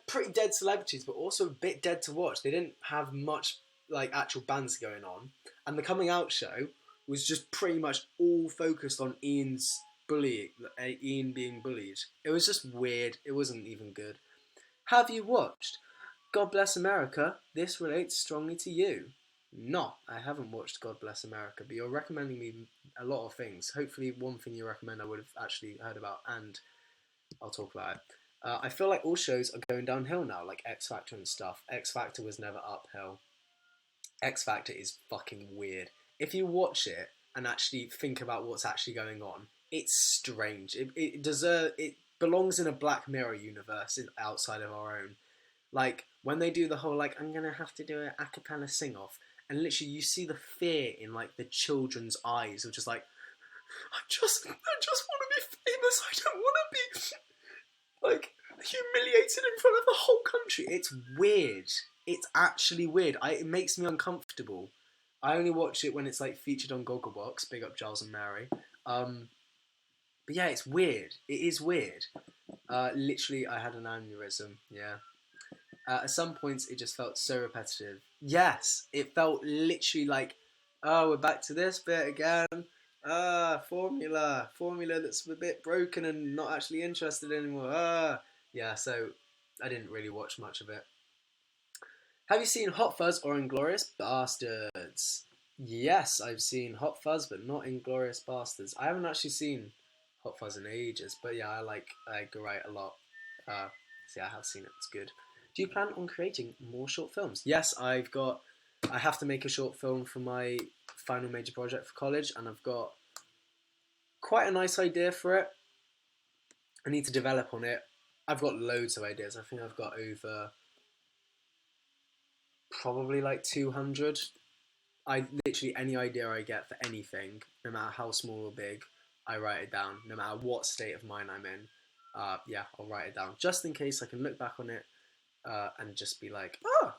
Pretty dead celebrities, but also a bit dead to watch. They didn't have much, like, actual bands going on. And the coming out show was just pretty much all focused on Ian's Ian being bullied. It was just weird. It wasn't even good. Have you watched God Bless America? This relates strongly to you. No, I haven't watched God Bless America, but you're recommending me a lot of things. Hopefully one thing you recommend I would have actually heard about, and I'll talk about it. I feel like all shows are going downhill now, like X Factor and stuff. X Factor was never uphill. X Factor is fucking weird. If you watch it and actually think about what's actually going on, it's strange. It belongs in a Black Mirror universe outside of our own. Like, when they do the whole, like, I'm gonna have to do an a cappella sing-off, and literally you see the fear in, like, the children's eyes of just like, I just want to be famous. I don't want to be, like, humiliated in front of the whole country. It's weird. It's actually weird. It makes me uncomfortable. I only watch it when it's, like, featured on Gogglebox. Big up Giles and Mary. But yeah, it's weird. It is weird. Literally, I had an aneurysm. Yeah. At some points, it just felt so repetitive. Yes, it felt literally like, oh, we're back to this bit again. Formula that's a bit broken and not actually interested anymore. Yeah, so I didn't really watch much of it. Have you seen Hot Fuzz or Inglourious Bastards? Yes, I've seen Hot Fuzz, but not Inglourious Bastards. I haven't actually seen Hot Fuzz in ages, but yeah, I like Edgar Wright a lot. So yeah, I have seen it. It's good. Do you plan on creating more short films? Yes, I have to make a short film for my final major project for college, and I've got quite a nice idea for it. I need to develop on it. I've got loads of ideas. I think I've got over probably like 200. Literally any idea I get for anything, no matter how small or big, I write it down. No matter what state of mind I'm in, yeah, I'll write it down just in case I can look back on it and just be like, oh,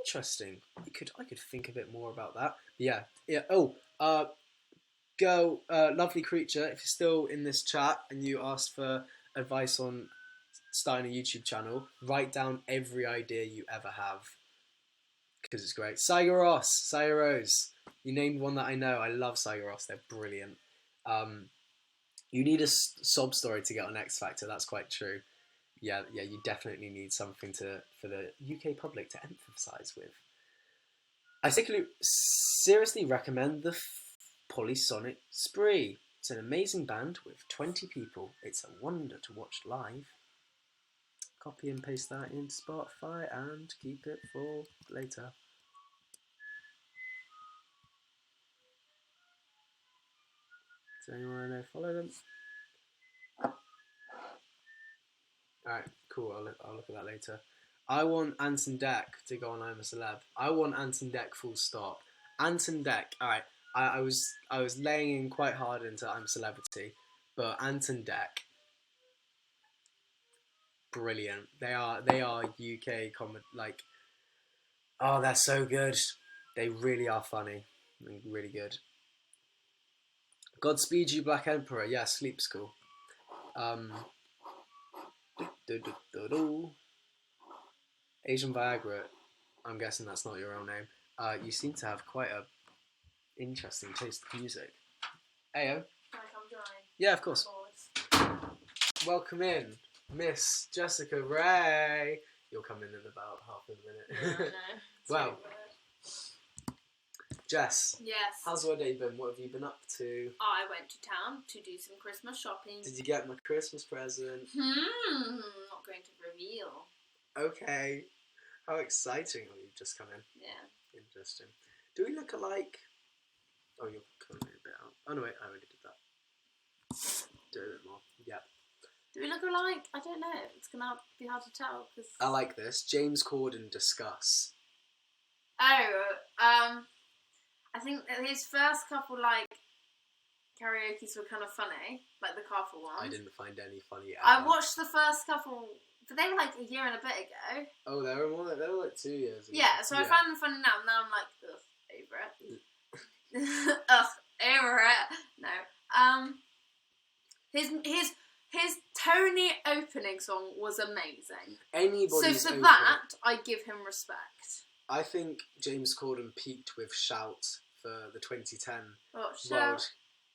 interesting. I could think a bit more about that. But yeah. Oh, girl, lovely creature. If you're still in this chat and you asked for advice on starting a YouTube channel, write down every idea you ever have, because it's great. Cygaros, you named one that I know. I love Cygaros. They're brilliant. You need a sob story to get on X Factor. That's quite true. Yeah, you definitely need something for the UK public to empathise with. I seriously recommend the Polysonic Spree. It's an amazing band with 20 people. It's a wonder to watch live. Copy and paste that into Spotify and keep it for later. Does anyone I know follow them? Alright, cool. I'll look at that later. I want Anton Deck to go on I'm a Celeb. I want Anton Deck full stop. Anton Deck, alright. I was laying in quite hard into I'm a Celebrity, but Anton Deck, brilliant. They are UK comedy, like, oh, they're so good. They really are funny. Really good. Godspeed You Black Emperor. Yeah, Sleep School. Asian Viagra. I'm guessing that's not your real name. You seem to have quite a interesting taste in music. Ayo. Can I come join? Yeah, of course. Welcome in, Miss Jessica Ray. You'll come in about half a minute. Yeah, I know. Wow. Jess. Yes. How's your day been? What have you been up to? I went to town to do some Christmas shopping. Did you get my Christmas present? Not going to reveal. Okay. How exciting. Oh, you've just come in. Yeah. Interesting. Do we look alike? Oh, you're coming a bit out. Oh, no, wait. I already did that. Do it a bit more. Yeah. Do we look alike? I don't know. It's going to be hard to tell. Cause... I like this. James Corden discuss. Oh, I think that his first couple, like, karaoke's were kind of funny. Like the Carful ones. I didn't find any funny ever. I watched the first couple... But they were like a year and a bit ago. Oh, they were like 2 years ago. Yeah, so I found them funny now. Now I'm like, ugh, over it. Ugh, over it. No. His Tony opening song was amazing. Anybody's So for that, I give him respect. I think James Corden peaked with Shout for the 2010 What, World. Shout?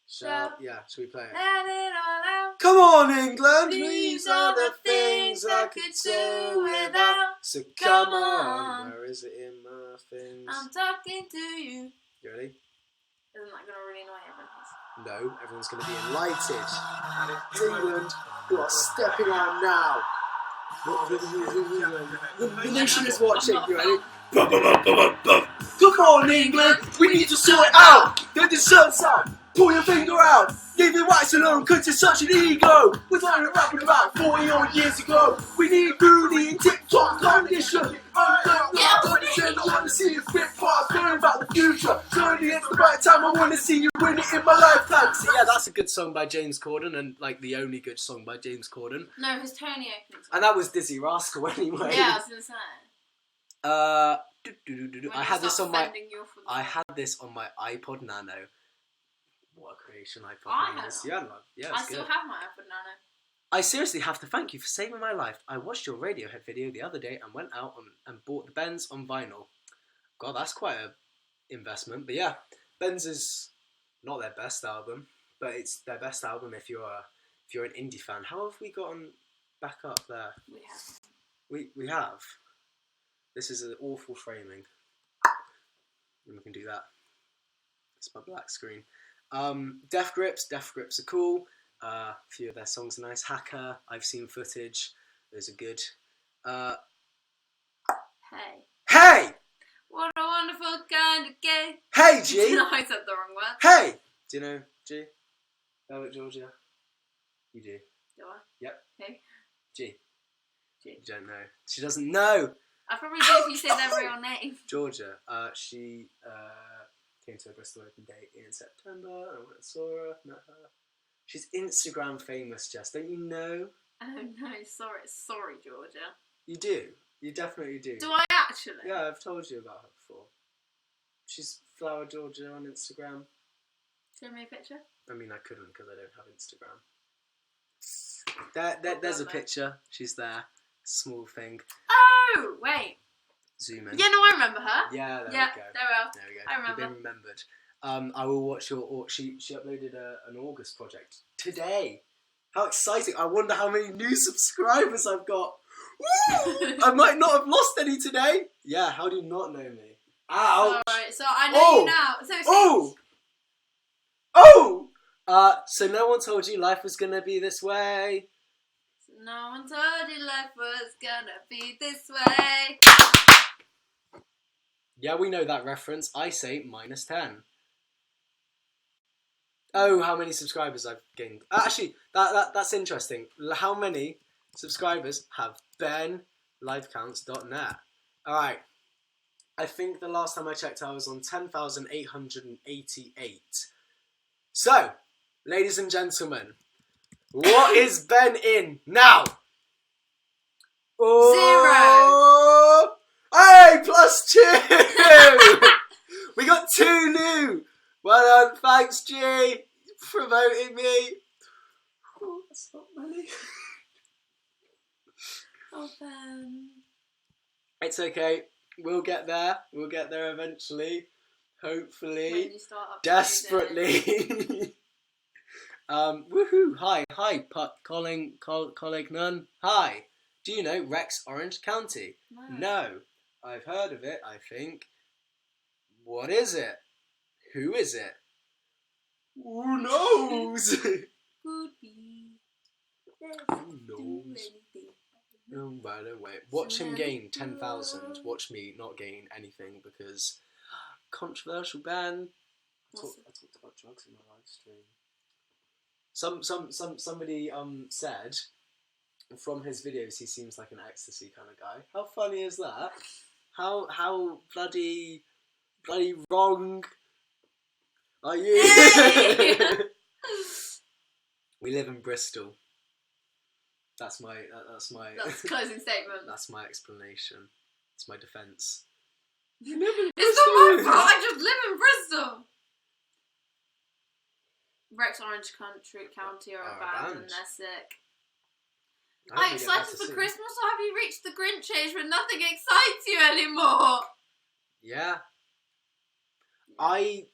Shout. Yeah, should we play it? Let it all out. Come on, England! These are the things I could do without. So Come come on. on. Where is it in my things? I'm talking to you. You ready? Isn't that gonna really annoy everyone? No, everyone's going to be enlightened. And it's England who are stepping out now. The nation is watching. You ready? Come on, England! We need to sort it out! Get your shirts out! Pull your finger out! Leave your rights alone, cause you're such an ego! We're only rapping about 40 odd years ago! We need booty and TikTok condition! I wanna see you spit fast, learn about the future! Surely it's the right time, I wanna see you win it in my lifetime! So yeah, that's a good song by James Corden, and like the only good song by James Corden. No, his Tony opening. And that was Dizzy Rascal anyway. Yeah, I was gonna say. I had this on my iPod Nano. What a creation iPod Nano is. Yeah, I still have my iPod Nano. I seriously have to thank you for saving my life. I watched your Radiohead video the other day and went out and bought the Benz on vinyl. God, that's quite a investment. But yeah, Benz is not their best album, but it's their best album if you're an indie fan. How have we gotten back up there? We have. We have. This is an awful framing. And we can do that. It's my black screen. Death Grips are cool. A few of their songs are nice. Hacker, I've seen footage. Those are good. Hey! What a wonderful kind of gay. Hey, G! No, I said the wrong word. Hey! Do you know G? Velvet Georgia? You do. Do I? Yep. Hey? G. You don't know. She doesn't know! I probably do if you say their real name. Georgia. She came to a Bristol Open Day in September. I went and saw her, met her. She's Instagram famous, Jess. Don't you know? Oh no, sorry, Georgia. You do. You definitely do. Do I actually? Yeah, I've told you about her before. She's Flower Georgia on Instagram. Show me a picture. I mean, I couldn't because I don't have Instagram. There's a picture. She's there. Small thing. Oh, wait. Zoom in. Yeah, no, I remember her. Yeah, there we go. There we go. I remember. You've been remembered. I will watch your... She uploaded an August project today. How exciting. I wonder how many new subscribers I've got. Woo! I might not have lost any today. Yeah, how do you not know me? Ouch. Sorry, so I know you now. So no one told you life was going to be this way. No one told you life was gonna be this way. Yeah, we know that reference. I say -10. Oh, how many subscribers I've gained. Actually, that's interesting. How many subscribers have benlivecounts.net? Alright. I think the last time I checked I was on 10,888. So, ladies and gentlemen, what is Ben in now? Oh, 0. Hey, +2. We got 2 new. Well done, thanks G, promoting me. Oh, that's not money. Oh, Ben. It's okay. We'll get there. We'll get there eventually. Hopefully. When you start up Desperately. Woohoo! Hi, Collignon. Hi. Do you know Rex Orange County? No. I've heard of it, I think. What is it? Who is it? Who knows? Could be. Who knows? Oh, by the way, watch him gain 10,000. Watch me not gain anything because controversial ban. I talked about drugs in my live stream. Somebody said from his videos he seems like an ecstasy kind of guy. How funny is that? How bloody wrong are you? We live in Bristol. That's closing statement. That's my explanation. It's my defence. It's not my fault. I just live in Bristol. Rex Orange County are a band and they're sick. I'm excited for Christmas, or have you reached the Grinch age where nothing excites you anymore? Yeah. I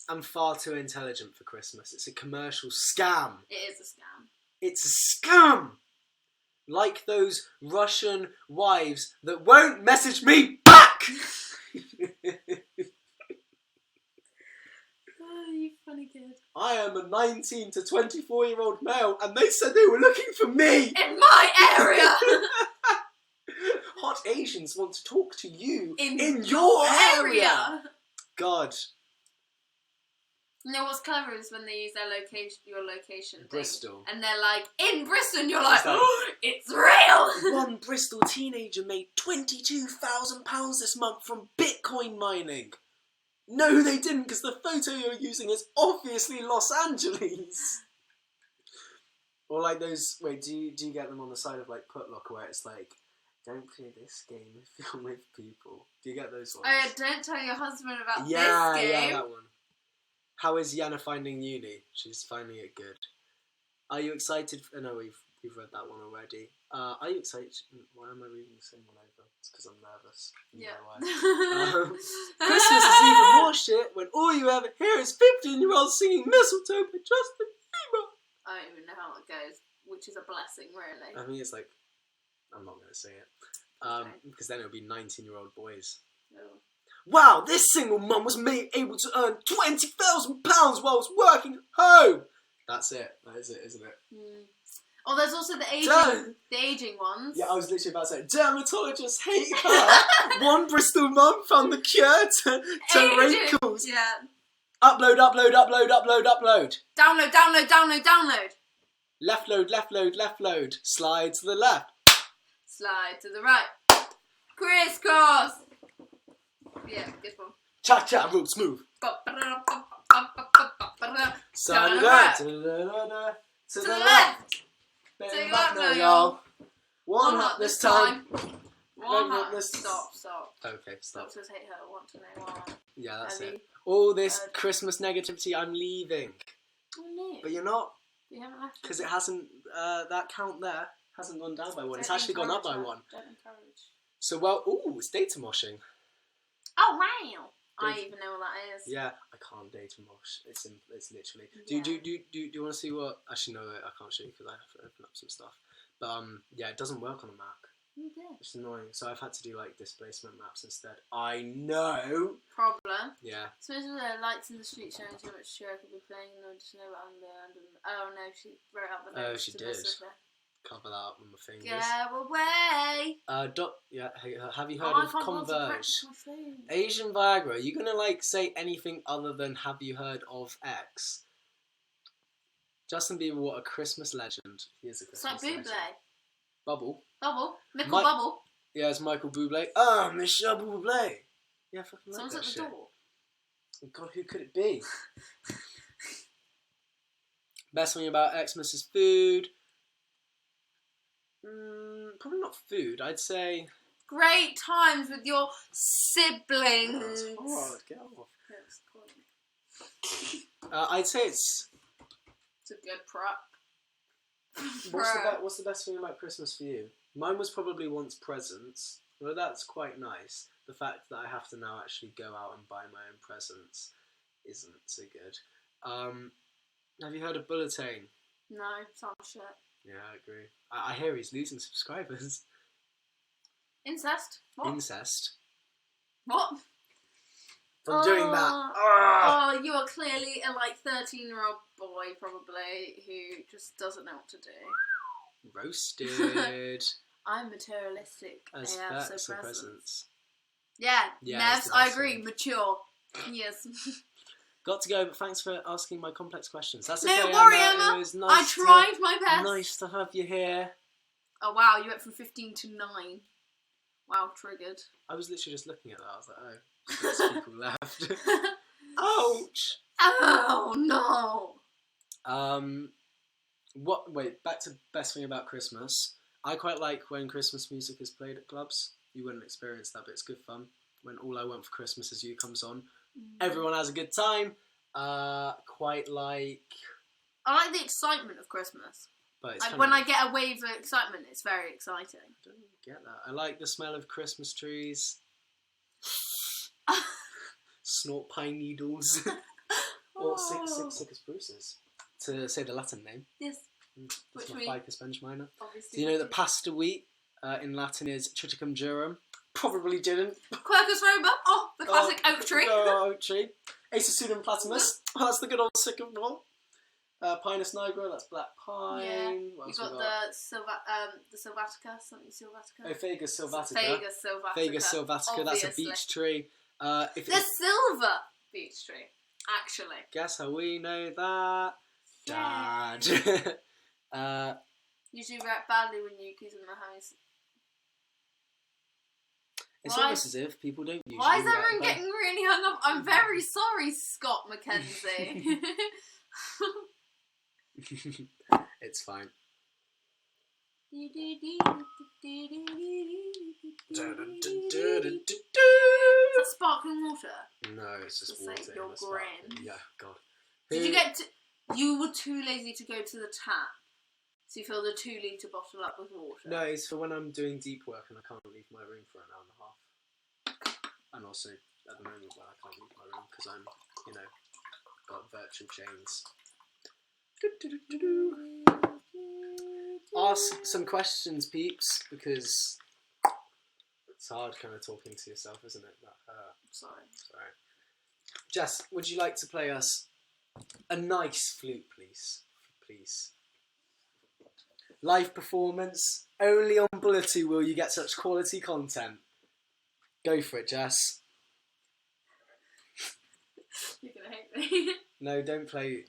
am far too intelligent for Christmas. It's a commercial scam. It is a scam. It's a scam! Like those Russian wives that won't message me back! Oh, you funny kid. I am a 19 to 24-year-old male and they said they were looking for me! In my area! Hot Asians want to talk to you In your area! God. You know what's clever is when they use your location thing. Bristol. And they're like, in Bristol, and you're like, like oh, it's real! One Bristol teenager made £22,000 this month from Bitcoin mining. No, they didn't, because the photo you're using is obviously Los Angeles. Or like those, wait, do you get them on the side of like Putlocker where it's like, don't play this game if you're with people? Do you get those ones? Oh yeah, don't tell your husband about this game. Yeah, that one. How is Yana finding uni? She's finding it good. Are you excited? No, we've read that one already. Are you excited? Why am I reading the same one over? It's because I'm nervous. Yeah. Christmas is even more shit when all you ever hear is 15-year-olds singing Mistletoe by Justin Bieber. I don't even know how it goes, which is a blessing, really. I mean, it's like, I'm not going to sing it. Because then it would be 19-year-old boys. Oh. Wow, this single mum was able to earn £20,000 while I was working at home. That's it. That is it, isn't it? Mm. Oh, there's also the aging ones. Yeah, I was literally about to say, dermatologists hate her. One Bristol mum found the cure to wrinkles. Yeah. Upload. Download. Left load. Slide to the left. Slide to the right. Crisscross. Yeah, good one. Cha-cha, real smooth. Side to the left. To the left. Take up now, y'all. One hop this time. One hop. Stop. Okay, stop. Doctors hate her. Want to know why? Yeah, that's it. All this Christmas negativity, I'm leaving. Oh no. But you're not. You haven't left. Because it hasn't, that count there hasn't gone down by one. It's actually gone up by one. Don't encourage. So, well, it's data moshing. Oh, wow. I even know what that is. Yeah, I can't data mosh. It's literally. Yeah. Do you want to see what? Actually, no, I can't show you because I have to open up some stuff. But yeah, it doesn't work on a Mac. Okay. It's annoying. So I've had to do like displacement maps instead. I know. Problem. Yeah. So is there lights in the street showing too much sure I could be playing and just know what I'm doing. Oh no, she wrote out the notes. Oh, she did. Cover that up with my fingers. Go away. Have you heard of Converge? Asian Viagra. Are you gonna like say anything other than have you heard of X? Justin Bieber, what a Christmas legend. He is a Christmas legend. It's like Bubble. Bubble. Yeah, it's Michael Bublé. Michel Bublé. Yeah, fucking love Someone's that at the shit. door. God, who could it be? Best thing about Xmas is food. Probably not food. I'd say great times with your siblings. Oh, get off. I'd say it's a good prop. What's the best thing about Christmas for you? Mine was probably once presents. Well, that's quite nice. The fact that I have to now actually go out and buy my own presents isn't so good. Have you heard of Bulletin? No, sounds shit. Yeah, I agree. I hear he's losing subscribers. Incest? What? Incest. What? From doing that. Oh, you are clearly a 13-year-old boy, probably, who just doesn't know what to do. Roasted. I'm materialistic. As facts or presents. Yeah, Nevs, I agree. Mature. Yes. Got to go, but thanks for asking my complex questions. That's no okay, worry, Emma. Emma. It was nice I tried my best. Nice to have you here. Oh wow, you went from 15 to 9. Wow, triggered. I was literally just looking at that. I was like, oh, there's people left. Ouch. Oh no. Wait, back to best thing about Christmas. I quite like when Christmas music is played at clubs. You wouldn't experience that, but it's good fun. When All I Want for Christmas Is You comes on. Everyone has a good time. Quite like... I like the excitement of Christmas. But it's when I get a wave of excitement, it's very exciting. I don't get that. I like the smell of Christmas trees. Snort pine needles. Or Siccus Brutus, to say the Latin name. Yes. That's Which my we Ficus bench minor. obviously Do you know that pasta wheat in Latin is Triticum jurum? Probably didn't. Quercus roba. Oh, the classic oak tree. Oak tree. Aesusudum platamus. Oh, that's the good old sycamore. Pinus nigra, that's black pine. Yeah. What You've else got the Sylvatica, something Sylvatica. Oh, Fagus sylvatica. Fagus Sylvatica. Fagus sylvatica, that's a beech tree. The silver beech tree, actually. Guess how we know that? Dad. Usually react badly when you accuse them of having... It's almost as if people don't usually. Why is everyone getting really hung up? I'm very sorry, Scott Mackenzie. It's fine. Is that sparkling water? No, it's just It's water. like your in the sparkling. brain. Yeah, God. Did you get to... You were too lazy to go to the tap, so you filled a 2-litre bottle up with water? No, it's for when I'm doing deep work and I can't leave my room for an hour and a half. And also, at the moment, when I can't leave my room because I'm, got virtual chains. Ask some questions, peeps, because it's hard kind of talking to yourself, isn't it? Sorry. Jess, would you like to play us a nice flute, please? Please. Live performance. Only on Bulletu will you get such quality content. Go for it, Jess. You're gonna hate me. No, don't play.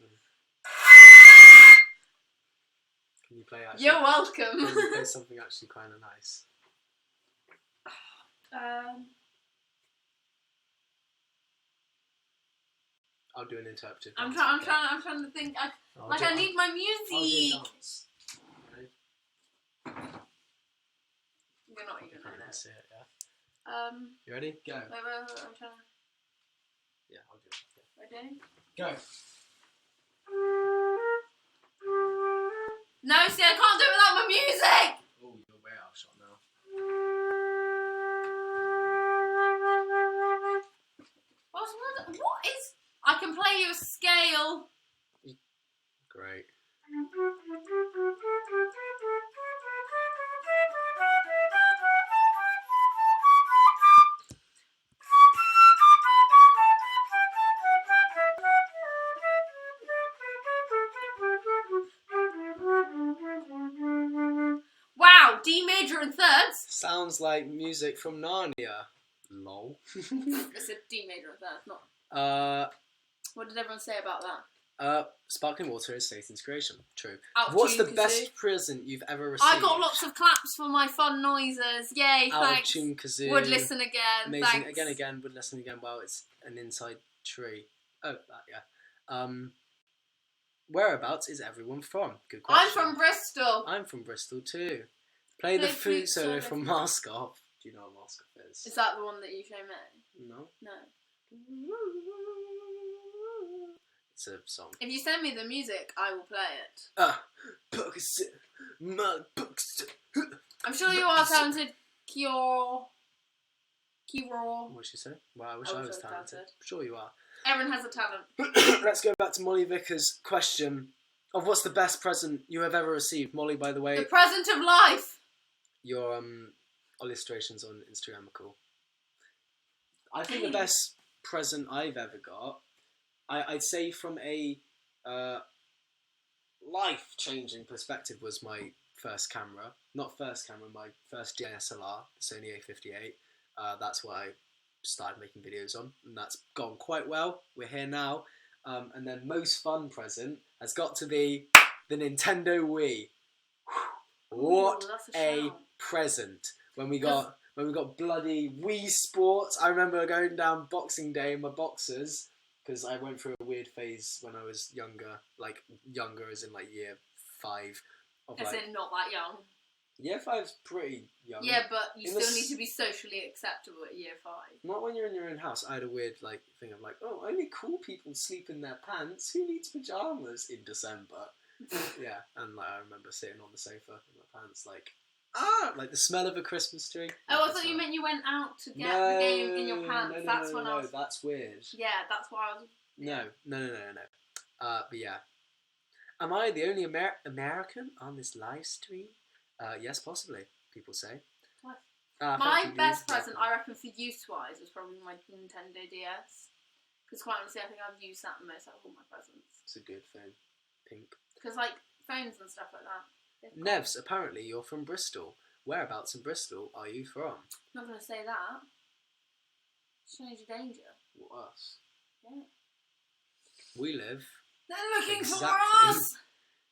Can you play actually? You're welcome. Can you play something actually kind of nice? I'll do an interpretive. I'm trying to think. I need my music. You're not even in it. See it, yeah. You ready? Go. Wait, I'm trying to... Yeah, I'll do it. Ready? Go. No, see, I can't do it without my music! Oh, you're way out of shot now. What is... I can play you a scale. Great. Wow, D major and thirds. Sounds like music from Narnia. Lol. It's a D major and thirds, not... What did everyone say about that? Sparkling water is Satan's creation. True. Ouch, What's the Kazoo. best present you've ever received? I got lots of claps for my fun noises. Yay, thanks. Ouch, Kazoo. Would listen again. Amazing. Thanks. Again. Would listen again. Wow, it's an inside tree. Oh, that, yeah. Whereabouts is everyone from? Good question. I'm from Bristol. I'm from Bristol too. Play the flute solo from Mask Off. Do you know what Mask Off is? Is that the one that you showed me? No. No. It's a song. If you send me the music, I will play it. I'm sure you are talented, Kior. What'd she say? Well, I wish I was talented. I'm sure you are. Everyone has a talent. Let's go back to Molly Vickers' question of what's the best present you have ever received. Molly, by the way, the present of life. Your illustrations on Instagram are cool. I think the best present I've ever got, I'd say from a life-changing perspective, was my first camera. Not first camera, my first DSLR, the Sony A58. That's what I started making videos on, and that's gone quite well. We're here now. And then most fun present has got to be the Nintendo Wii. What a present. When we got bloody Wii Sports. I remember going down Boxing Day in my boxers, because I went through a weird phase when I was younger, like younger as in like year 5. As in not that young. Year 5's pretty young. Yeah, but you still need to be socially acceptable at year 5. Not when you're in your own house. I had a weird thing of oh, only cool people sleep in their pants. Who needs pyjamas in December? Yeah, and I remember sitting on the sofa in my pants like the smell of a Christmas tree. Oh, I thought you meant you went out to get the game in your pants. No, that's weird. Yeah, that's why I was... No. But yeah. Am I the only American on this live stream? Yes, possibly. People say. My best present, I reckon, for use-wise, was probably my Nintendo DS. Because quite honestly, I think I've used that the most out of all my presents. It's a good thing. Pink. Because, like, phones and stuff like that. Nevs, apparently you're from Bristol. Whereabouts in Bristol are you from? I'm not going to say that. Stranger danger. What, us? Yeah. We live... They're looking for us!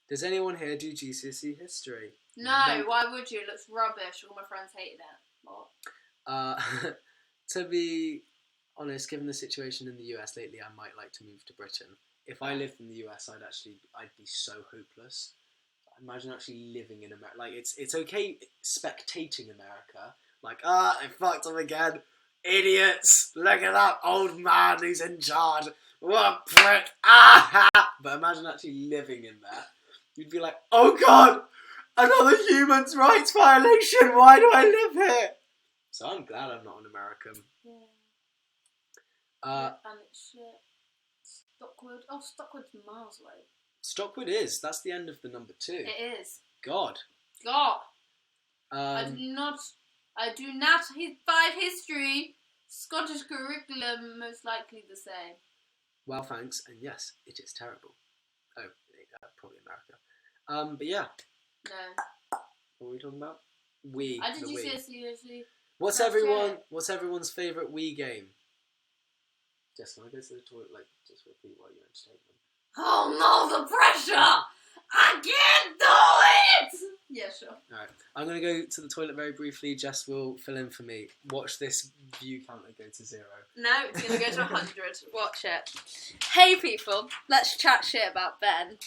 Does anyone here do GCSE history? No, why would you? It looks rubbish. All my friends hated it. What? To be honest, given the situation in the US lately, I might like to move to Britain. If I lived in the US, I'd be so hopeless. Imagine actually living in America. Like, it's okay spectating America. Like, I fucked up again. Idiots! Look at that old man who's in charge. What a prick! But imagine actually living in there. You'd be like, oh god! Another human rights violation! Why do I live here? So I'm glad I'm not an American. Yeah. And it's Stockwood. Oh, Stockwood's miles away. Stockwood is. That's the end of the number 2. It is. God. I do not find history. Scottish curriculum, most likely the same. Well, thanks. And yes, it is terrible. Oh, probably America. But yeah. No. What were we talking about? I did GCSE. What's everyone's favourite Wii game? Just want to go to the toilet, like, just repeat while you entertain them. Oh no, the pressure! I can't do it! Yeah, sure. Alright, I'm going to go to the toilet very briefly. Jess will fill in for me. Watch this view counter go to 0. No, it's going to go to 100. Watch it. Hey people, let's chat shit about Ben.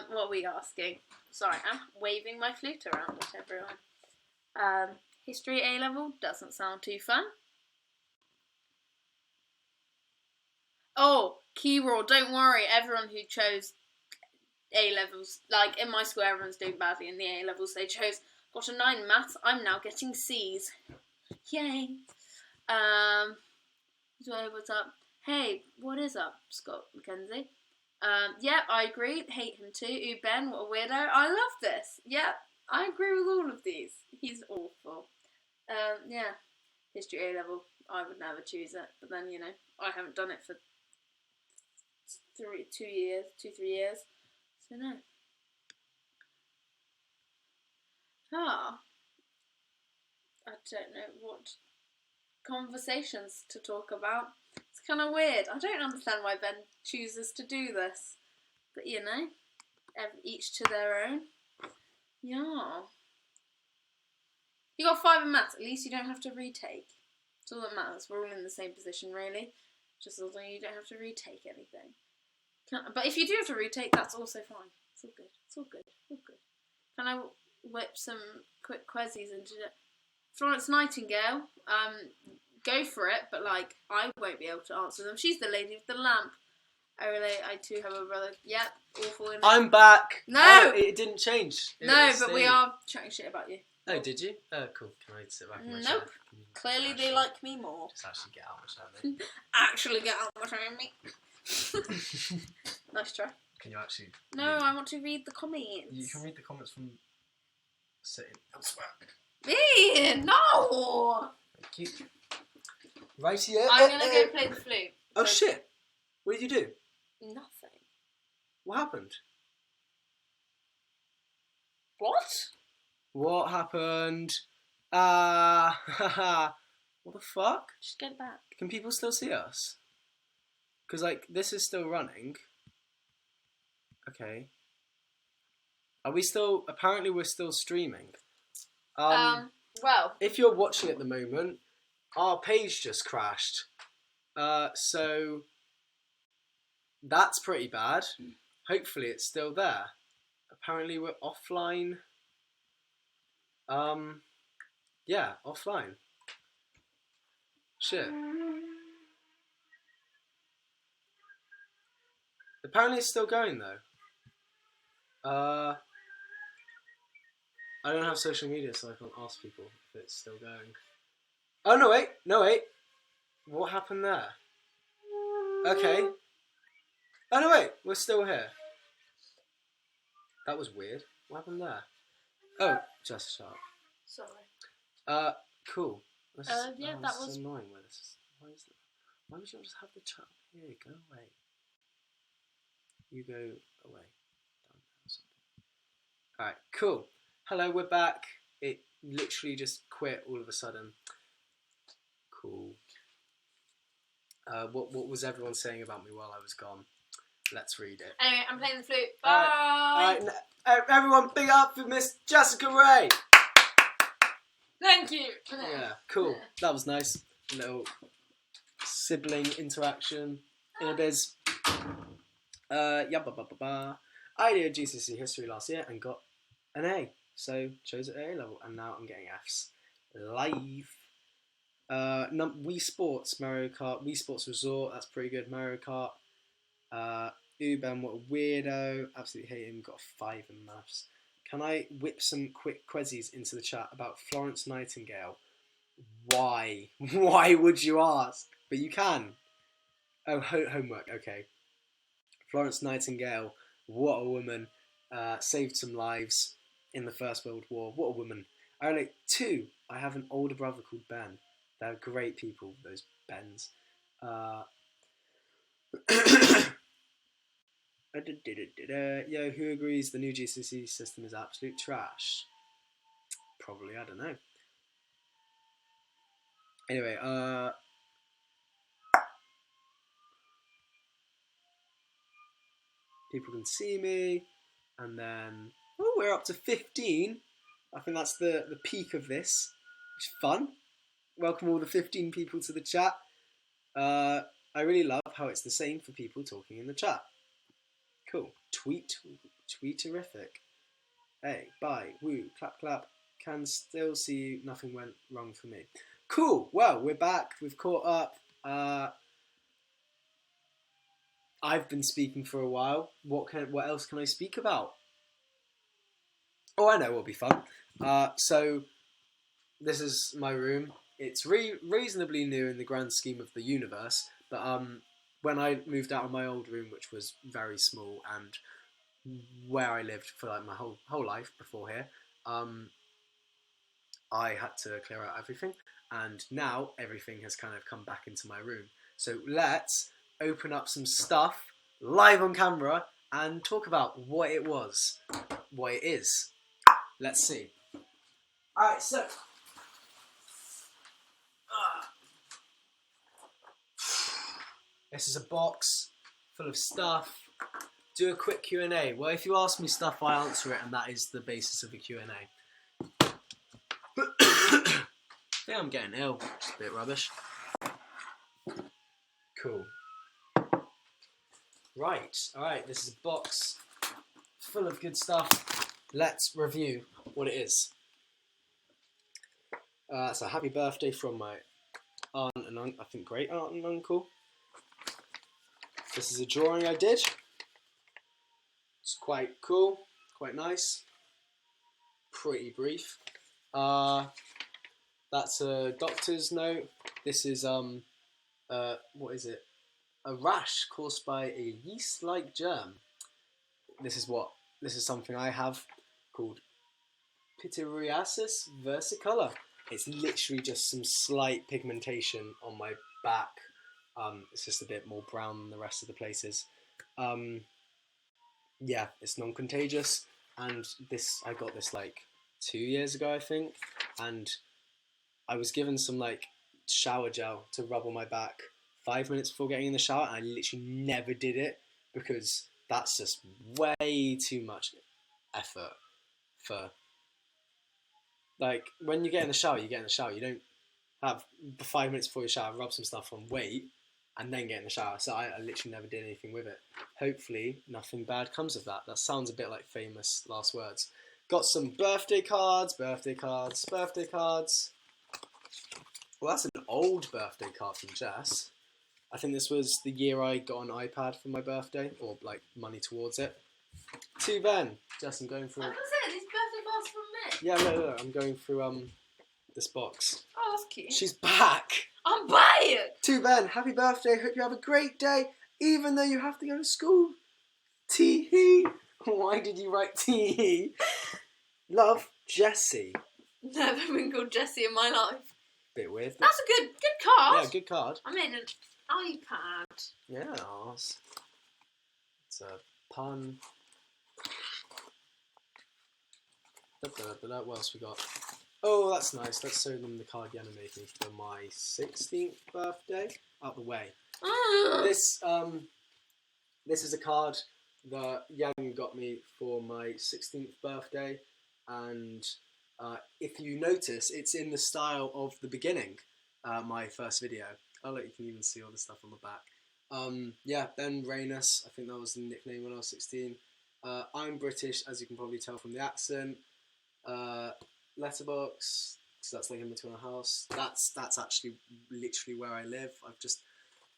What are we asking? Sorry, I'm waving my flute around at everyone. History A-level doesn't sound too fun. Oh, key rule, don't worry, everyone who chose A-levels, like in my school everyone's doing badly in the A-levels they chose, got a 9 in maths, I'm now getting C's. Yay. What's up? Hey, what is up, Scott McKenzie? Yep, I agree, hate him too. Ooh, Ben, what a weirdo. I love this. Yep, I agree with all of these. He's awful. Yeah, history A-level, I would never choose it, but then, you know, I haven't done it for 3 years, so no. I don't know what conversations to talk about. It's kind of weird. I don't understand why Ben chooses to do this, but you know, each to their own. Yeah. You got 5 in maths. At least you don't have to retake. It's all that matters. We're all in the same position, really. Just as long as you don't have to retake anything. But if you do have to retake, that's also fine. It's all good. It's all good. All good. Can I whip some quick quizzes into it? Florence Nightingale, go for it, but like, I won't be able to answer them. She's the lady with the lamp. I too have a brother. Yep, awful. I'm back. No! Oh, it didn't change. We are chatting shit about you. Oh, did you? Oh, cool. Can I sit back in my chair? Nope. Clearly they like me more. Just actually get out of me. Actually get out of me. Nice try. Can you actually... No, I want to read the comments. You can read the comments from sitting elsewhere. Me? No! Thank you. Right here. I'm going to go play the flute. Oh, shit. What did you do? Nothing. What happened? What? What happened? What the fuck? Just get it back. Can people still see us? Because, like, this is still running. Okay. Are we still... Apparently we're still streaming. Well... If you're watching at the moment, our page just crashed. So... That's pretty bad. Hopefully it's still there. Apparently we're offline. Yeah, offline. Shit. Apparently it's still going though. I don't have social media, so I can't ask people if it's still going. Oh, no wait. What happened there? Okay. Oh no, wait, we're still here. That was weird. What happened there? Oh, just sharp. Sorry. Cool. Yeah, that was so annoying. Why is that? Why would you not just have the chat here? Go away. You go away. Done or something. Alright, cool. Hello, we're back. It literally just quit all of a sudden. Cool. What was everyone saying about me while I was gone? Let's read it. Anyway, I'm playing the flute. Bye! Alright, everyone, big up for Miss Jessica Ray! Thank you! Yeah, cool. That was nice. A little sibling interaction in a biz. I did GCSE history last year and got an A. So, chose at A level, and now I'm getting Fs. Live. Wii Sports, Mario Kart, Wii Sports Resort, that's pretty good. Mario Kart. Uben, what a weirdo. Absolutely hate him, got a 5 in maths. Can I whip some quick quizzes into the chat about Florence Nightingale? Why? Why would you ask? But you can. Oh, homework, okay. Florence Nightingale, what a woman. Saved some lives in the First World War. What a woman. I relate 2. I have an older brother called Ben. They're great people, those Bens. Yo, who agrees the new GCSE system is absolute trash? Probably, I don't know. Anyway, people can see me, and then we're up to 15. I think that's the peak of this, which is fun. Welcome all the 15 people to the chat. I really love how it's the same for people talking in the chat. Cool. Tweeterific. Hey, bye, woo, clap, clap. Can still see you. Nothing went wrong for me. Cool. Well, we're back. We've caught up. I've been speaking for a while. What else can I speak about? Oh, I know what'll be fun. So this is my room. It's reasonably new in the grand scheme of the universe, but when I moved out of my old room, which was very small and where I lived for like my whole life before here, I had to clear out everything, and now everything has kind of come back into my room. So let's open up some stuff live on camera and talk about what it was, what it is. Let's see. Alright, so this is a box full of stuff. Do a quick Q&A. Well, if you ask me stuff, I answer it, and that is the basis of a Q&A. I think I'm getting ill. It's a bit rubbish. Cool. Right. Alright, this is a box full of good stuff. Let's review what it is. It's a happy birthday from my aunt and I think great aunt and uncle. This is a drawing I did. It's quite cool, quite nice. Pretty brief. That's a doctor's note. This is what is it? A rash caused by a yeast-like germ. This is something I have called pityriasis versicolor. It's literally just some slight pigmentation on my back. It's just a bit more brown than the rest of the places. Yeah, it's non-contagious, and I got this like 2 years ago, I think, and I was given some like shower gel to rub on my back 5 minutes before getting in the shower, and I literally never did it because that's just way too much effort for, like, when you get in the shower, you get in the shower. You don't have the 5 minutes before your shower, rub some stuff on, wait, and then get in the shower. So I literally never did anything with it. Hopefully nothing bad comes of that. That sounds a bit like famous last words. Got some birthday cards. Well, that's an old birthday card from Jess. I think this was the year I got an iPad for my birthday, or like money towards it. To Ben. Jess, I'm going through... I was going to say, these birthday cards from me. Yeah, no, I'm going through this box. Oh, that's cute. She's back! I'm back! To Ben, happy birthday. Hope you have a great day, even though you have to go to school. Tee-hee. Why did you write tee-hee? Love, Jessie. Never been called Jessie in my life. Bit weird. That's a good card. Yeah, good card. I made an iPad. Yes. It's a pun. What else we got? Oh, that's nice. Let's show them the card Yana made me for my 16th birthday. Out the way. This is a card that Yang got me for my 16th birthday, and if you notice, it's in the style of the beginning, my first video. Oh look, you can even see all the stuff on the back. Yeah, Ben Rainus, I think that was the nickname when I was 16. I'm British, as you can probably tell from the accent. Letterbox, because that's like in between a house. That's actually literally where I live. I've just...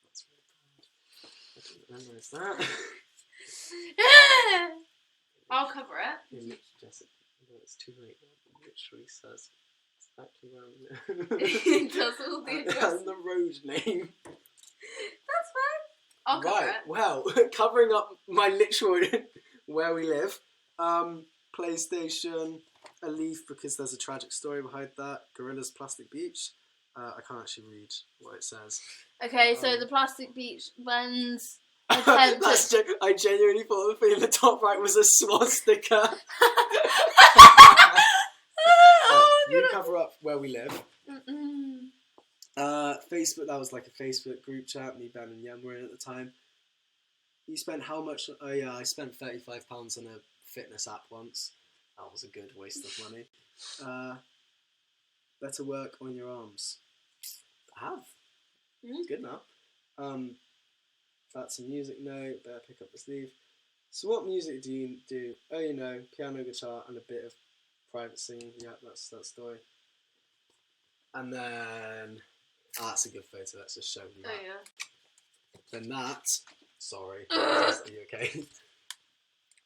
That's really bad. I didn't realise that. I'll cover it. Yeah, Jessica, no, it's too late. It literally says exactly where we live. It does all the address. And the road name. That's fine. I'll cover it. Well, covering up my literal where we live. PlayStation, a leaf because there's a tragic story behind that. Gorilla's Plastic Beach. I can't actually read what it says. Okay, so the Plastic Beach Ben's That's I genuinely thought the thing in the top right was a swastika. You cover up where we live. Facebook, that was like a Facebook group chat. Me, Ben and Yam were in at the time. You spent how much? Oh yeah, I spent £35 on a fitness app once. That was a good waste of money. Better work on your arms. I have. Good now. That's a music note. Better pick up the sleeve. So what music do you do? Oh, you know, piano, guitar, and a bit of private singing. Yeah, that's that story. And then that's a good photo. Let's just show them that. Oh yeah. Then that. Sorry. Are you okay?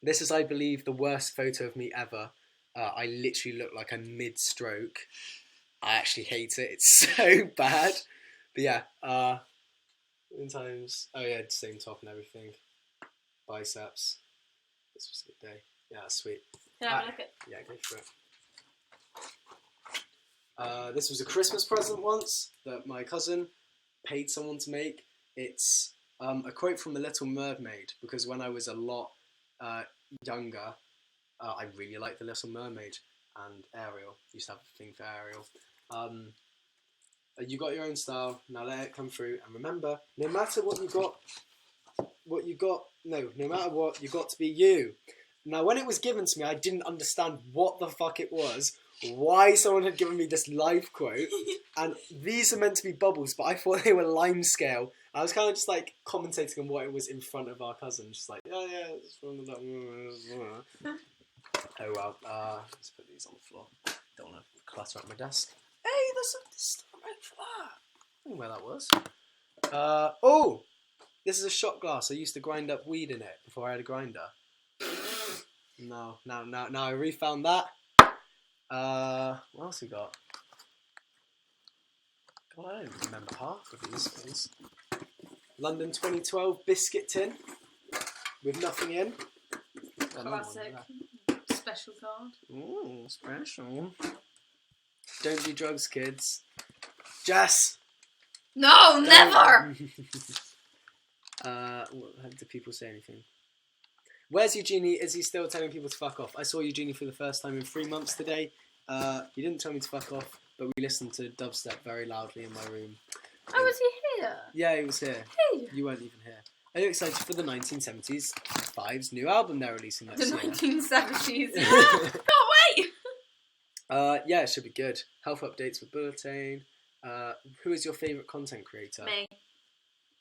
This is, I believe, the worst photo of me ever. I literally look like I'm mid-stroke. I actually hate it. It's so bad. But yeah, sometimes, oh yeah, same top and everything. Biceps. This was a good day. Yeah, that's sweet. Can I have a look at? Yeah, go for it. This was a Christmas present once that my cousin paid someone to make. It's a quote from The Little Mermaid, because when I was a lot younger, I really liked The Little Mermaid and Ariel. Used to have a thing for Ariel. You got your own style, now let it come through, and remember, no matter what you got, no matter what, you got to be you. Now, when it was given to me, I didn't understand what the fuck it was, why someone had given me this live quote, and these are meant to be bubbles, but I thought they were lime scale. I was kind of just like commentating on what it was in front of our cousin, just like, oh yeah, it's from the... Oh well, let's put these on the floor. Don't want to clutter up my desk. Hey, there's stuff right for that. I don't know where that was. Oh! This is a shot glass. I used to grind up weed in it before I had a grinder. No, now I refound that. What else we got? God, I don't remember half of these things. London 2012 biscuit tin with nothing in. Classic. Special card. Ooh, special. Don't do drugs, kids. Jess! No, never! Do people say anything? Where's Eugenie? Is he still telling people to fuck off? I saw Eugenie for the first time in 3 months today. He didn't tell me to fuck off, but we listened to dubstep very loudly in my room. Oh, was he here? Yeah, he was here. Hey. You weren't even here. Are you excited for the 1970s 5's new album they're releasing next The year? 1970s. Can't wait! Yeah, it should be good. Health updates with Bulletin. Who is your favourite content creator? Me.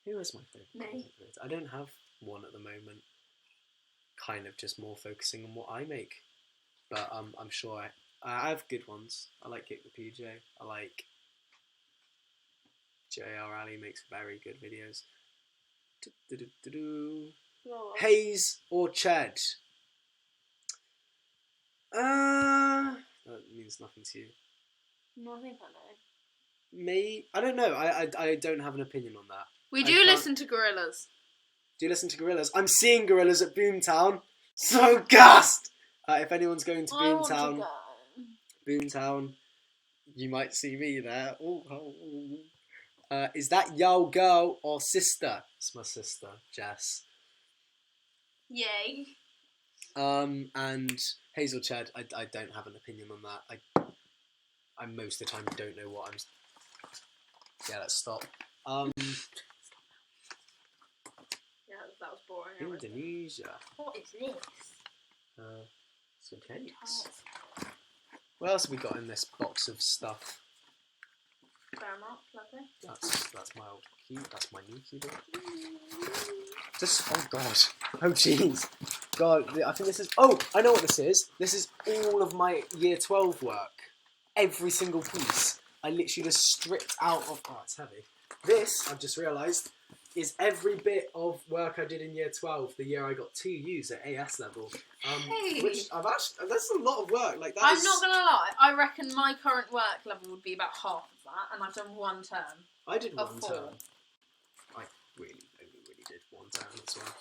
Who is my favourite Me. content creator? I don't have one at the moment. Kind of just more focusing on what I make. But I'm sure I have good ones. I like Kick the PJ. I like JR Ali, makes very good videos. Hayes or Ched? That means nothing to you. No, I think I know. I don't know. I don't have an opinion on that. We I do can't- listen to Gorillaz. Do you listen to Gorillaz? I'm seeing Gorillaz at Boomtown. So gassed! If anyone's going to I want to Boomtown, go. Boomtown, you might see me there. Ooh, oh, oh. Is that yo girl or sister? It's my sister, Jess. Yay. And Hazel Chad, I don't have an opinion on that. I most of the time don't know what I'm. Yeah, let's stop. Yeah, that was boring. Indonesia. What is this? Some cakes. What else have we got in this box of stuff? Paramount, lovely. That's my old key. That's my new keyboard. Just oh god. Oh jeez. God, I think this is. Oh, I know what this is. This is all of my year 12 work. Every single piece. I literally just stripped out of. Oh, it's heavy. This I've just realised is every bit of work I did in year 12. The year I got 2 U's at AS level. Hey. Which I've actually. That's a lot of work. Like that. I'm not gonna lie. I reckon my current work level would be about half of that, and I've done 1 term. I did of 1 4. term. I only really did 1 term as well.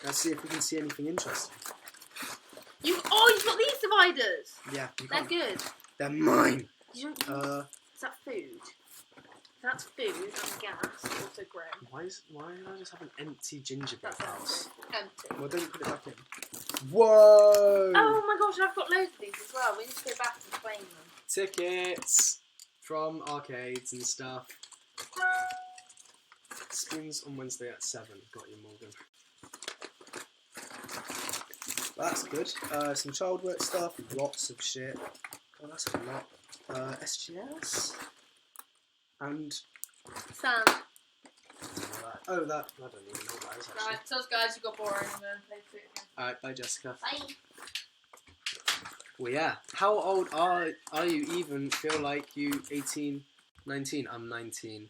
Let's see if we can see anything interesting. You've got these dividers. Yeah, you They're can't. good. They're mine. You don't, is that food? That's food. That's gas. Also grim. Why did I just have an empty gingerbread That's house? empty. Well, don't put it back in. Whoa! Oh my gosh, I've got loads of these as well. We need to go back and claim them. Tickets from arcades and stuff. Spoons on Wednesday at 7. Got you, Morgan. That's good. Some child work stuff. Lots of shit. Oh, that's a lot. SGS. And Sam. oh, that I don't even know what that is actually. Right, so guys, you got boring. I'm going to play food again. Alright, bye Jessica. Bye. Well, yeah. How old are you even? Feel like you 18, 19? I'm 19.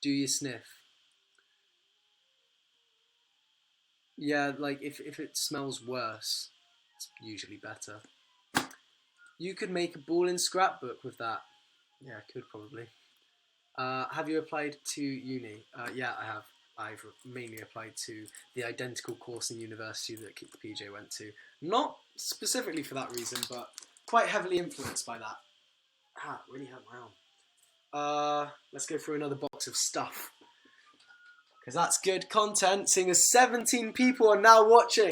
Do you sniff? Yeah, like if it smells worse, it's usually better. You could make a ball and scrapbook with that. Yeah, I could probably. Have you applied to uni? Yeah, I have. I've mainly applied to the identical course in university that PJ went to. Not specifically for that reason, but quite heavily influenced by that. Ah, it really hurt my arm. Let's go through another box of stuff. Because that's good content, seeing as 17 people are now watching.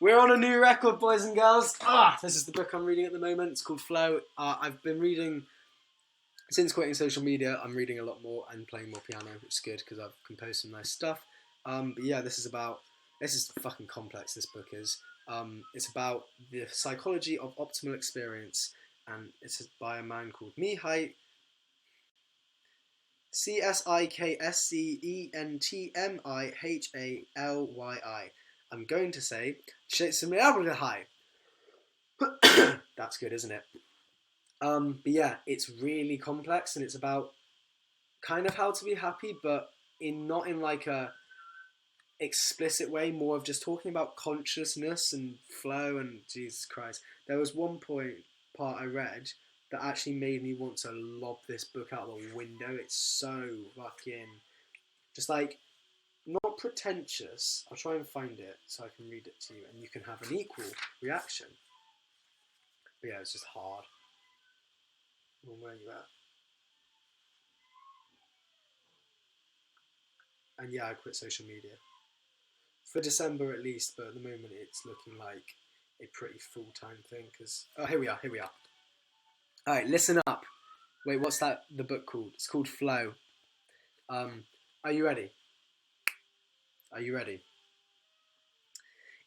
We're on a new record, boys and girls. This is the book I'm reading at the moment. It's called Flow. I've been reading, since quitting social media, I'm reading a lot more and playing more piano, which is good because I've composed some nice stuff. But yeah, this is fucking complex, this book is. It's about the psychology of optimal experience, and it's by a man called Mihai Csiksentmihali. I'm going to say High. That's good, isn't it? But yeah, it's really complex, and it's about kind of how to be happy, but not in like a explicit way, more of just talking about consciousness and flow and Jesus Christ. There was one part I read that actually made me want to lob this book out the window. It's so fucking just like not pretentious. I'll try and find it so I can read it to you and you can have an equal reaction. But yeah, it's just hard. Where are you at? And yeah, I quit social media. For December at least, but at the moment it's looking like a pretty full-time thing because... Oh, here we are. Alright, listen up. Wait, what's the book called? It's called Flow. Are you ready?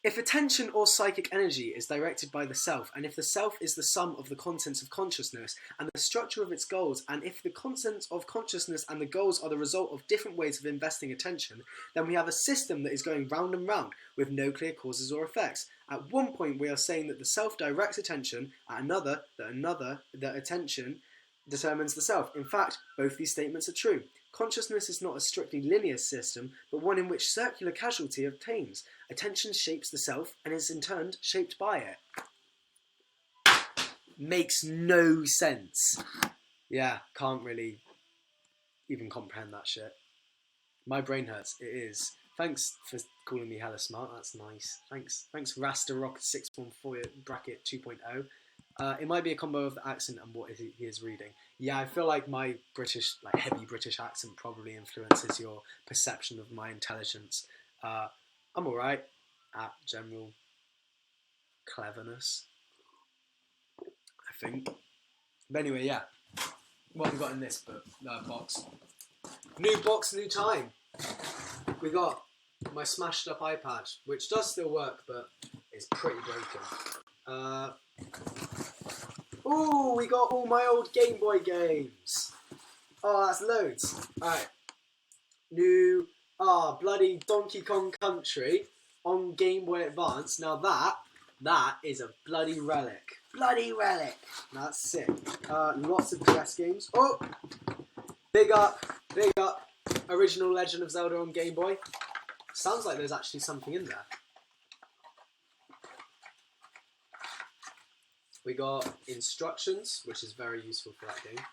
If attention or psychic energy is directed by the self, and if the self is the sum of the contents of consciousness and the structure of its goals, and if the contents of consciousness and the goals are the result of different ways of investing attention, then we have a system that is going round and round with no clear causes or effects. At one point we are saying that the self directs attention, at another that attention determines the self. In fact, both these statements are true. Consciousness is not a strictly linear system, but one in which circular causality obtains. Attention shapes the self and is in turn shaped by it. makes no sense. Yeah, can't really even comprehend that shit. My brain hurts. It is. Thanks for calling me hella smart. That's nice. Thanks, Rasta Rock 614 bracket 2.0. It might be a combo of the accent and what he is reading. Yeah, I feel like my British, like heavy British accent probably influences your perception of my intelligence. I'm alright at general cleverness, I think. But anyway, yeah. What have we got in this box? New box, new time. We got my smashed up iPad, which does still work, but it's pretty broken. Ooh, we got all my old Game Boy games. Oh, that's loads. Alright. New, bloody Donkey Kong Country on Game Boy Advance. Now that is a bloody relic. Bloody relic. That's sick. Lots of DS games. Oh! Big up. Original Legend of Zelda on Game Boy. Sounds like there's actually something in there. We got instructions, which is very useful for that game.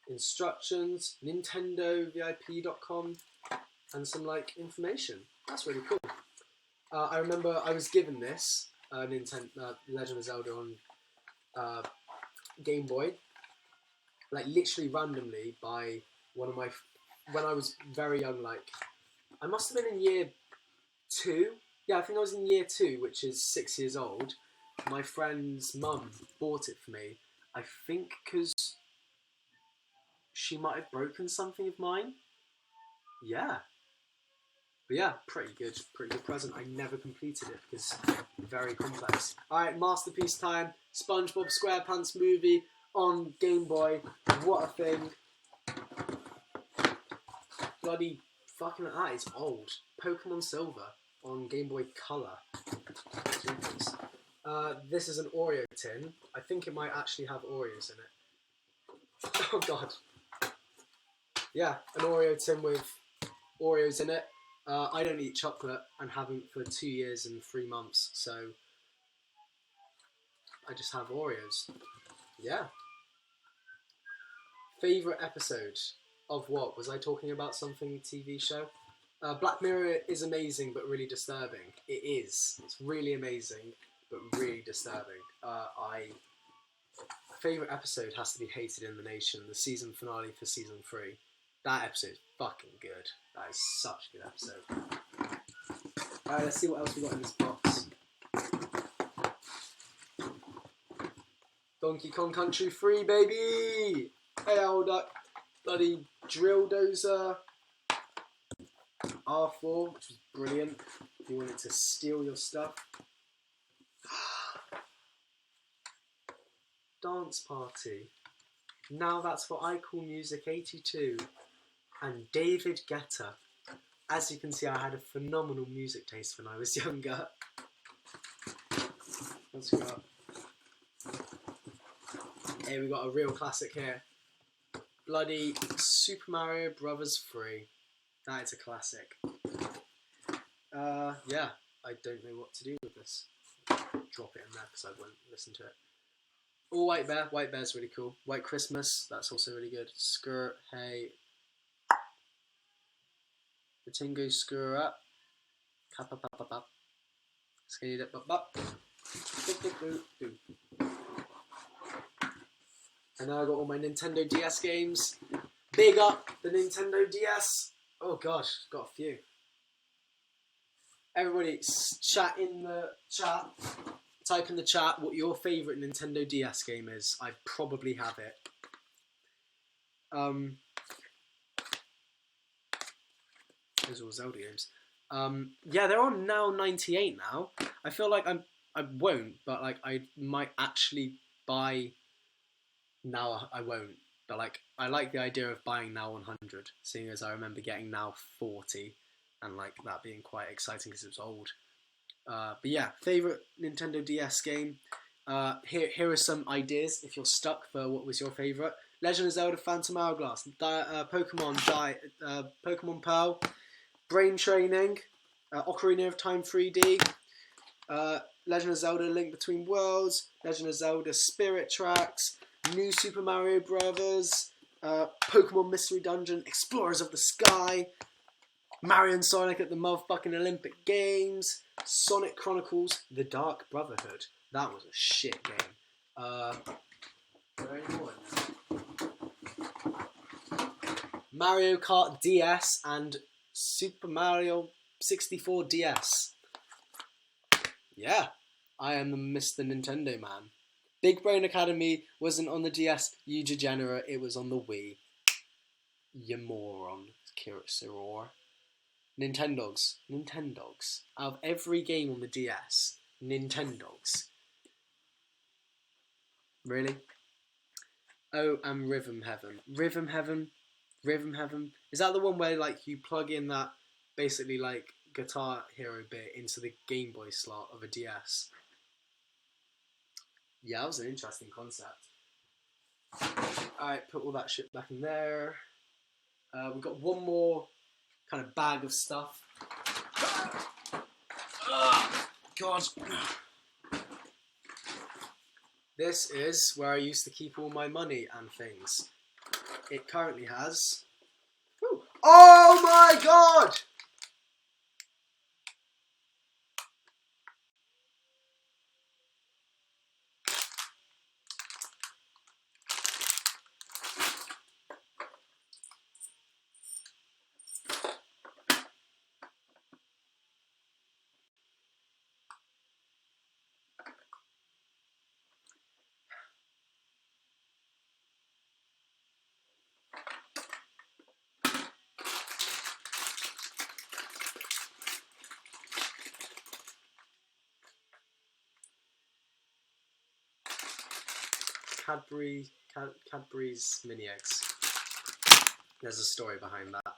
Instructions, NintendoVIP.com, and some like information. That's really cool. I remember I was given this Legend of Zelda on Game Boy, like literally randomly by one of my. When I was very young, like I must have been in year 2. Yeah, I think I was in year 2, which is 6 years old. My friend's mum bought it for me. I think because she might have broken something of mine. Yeah. But yeah, pretty good present. I never completed it because it's very complex. Alright, masterpiece time. SpongeBob SquarePants movie on Game Boy. What a thing. Bloody fucking that is old. Pokemon Silver on Game Boy Color. Jesus. This is an Oreo tin. I think it might actually have Oreos in it. Oh god. Yeah, an Oreo tin with Oreos in it. I don't eat chocolate and haven't for 2 years and 3 months, so I just have Oreos. Yeah. Favourite episode of what? Was I talking about something TV show? Black Mirror is amazing but really disturbing. It is. It's really amazing but really disturbing. Favourite episode has to be Hated in the Nation, the season finale for season 3. That episode is fucking good. That is such a good episode. Alright, let's see what else we got in this box. Donkey Kong Country 3, baby! Hey, old bloody drill dozer. R4, which was brilliant. If you wanted to steal your stuff. Dance Party. Now that's what I call Music 82. And David Guetta. As you can see, I had a phenomenal music taste when I was younger. What's we got? Hey, we got a real classic here. Bloody Super Mario Brothers 3. That is a classic. Yeah, I don't know what to do with this. Drop it in there because I won't listen to it. Oh, White Bear. White Bear's really cool. White Christmas. That's also really good. Skirt. Hey. The Tingo Screw Up. Kappa papa pap. Skinny dip up up. And now I got all my Nintendo DS games. Big up the Nintendo DS. Oh gosh, got a few. Everybody, chat in the chat. Type in the chat what your favourite Nintendo DS game is. I probably have it. Those are all Zelda games. Yeah, they're on now 98 now. I feel like I won't, but like I might actually buy. Now I won't, but like I like the idea of buying now 100, seeing as I remember getting now 40, and like that being quite exciting because it was old. But yeah, favourite Nintendo DS game. Here are some ideas if you're stuck for what was your favourite. Legend of Zelda Phantom Hourglass, Pokemon Pearl, Brain Training, Ocarina of Time 3D, Legend of Zelda: Link Between Worlds, Legend of Zelda: Spirit Tracks, New Super Mario Brothers, Pokemon Mystery Dungeon, Explorers of the Sky, Mario and Sonic at the motherfucking Olympic Games, Sonic Chronicles: The Dark Brotherhood. That was a shit game. Are there any more in there? Mario Kart DS and Super Mario 64 DS. Yeah, I am the Mr. Nintendo man. Big Brain Academy wasn't on the DS, you degenerate, it was on the Wii. You moron, Siror. Nintendogs. Out of every game on the DS, Nintendogs. Really? Oh, and Rhythm Heaven. Rhythm Heaven? Is that the one where, like, you plug in that, basically, like, Guitar Hero bit into the Game Boy slot of a DS? Yeah, that was an interesting concept. Alright, put all that shit back in there. We've got one more kind of bag of stuff. Oh, God. This is where I used to keep all my money and things. It currently has... Ooh. Oh my God! Cadbury's mini eggs. There's a story behind that.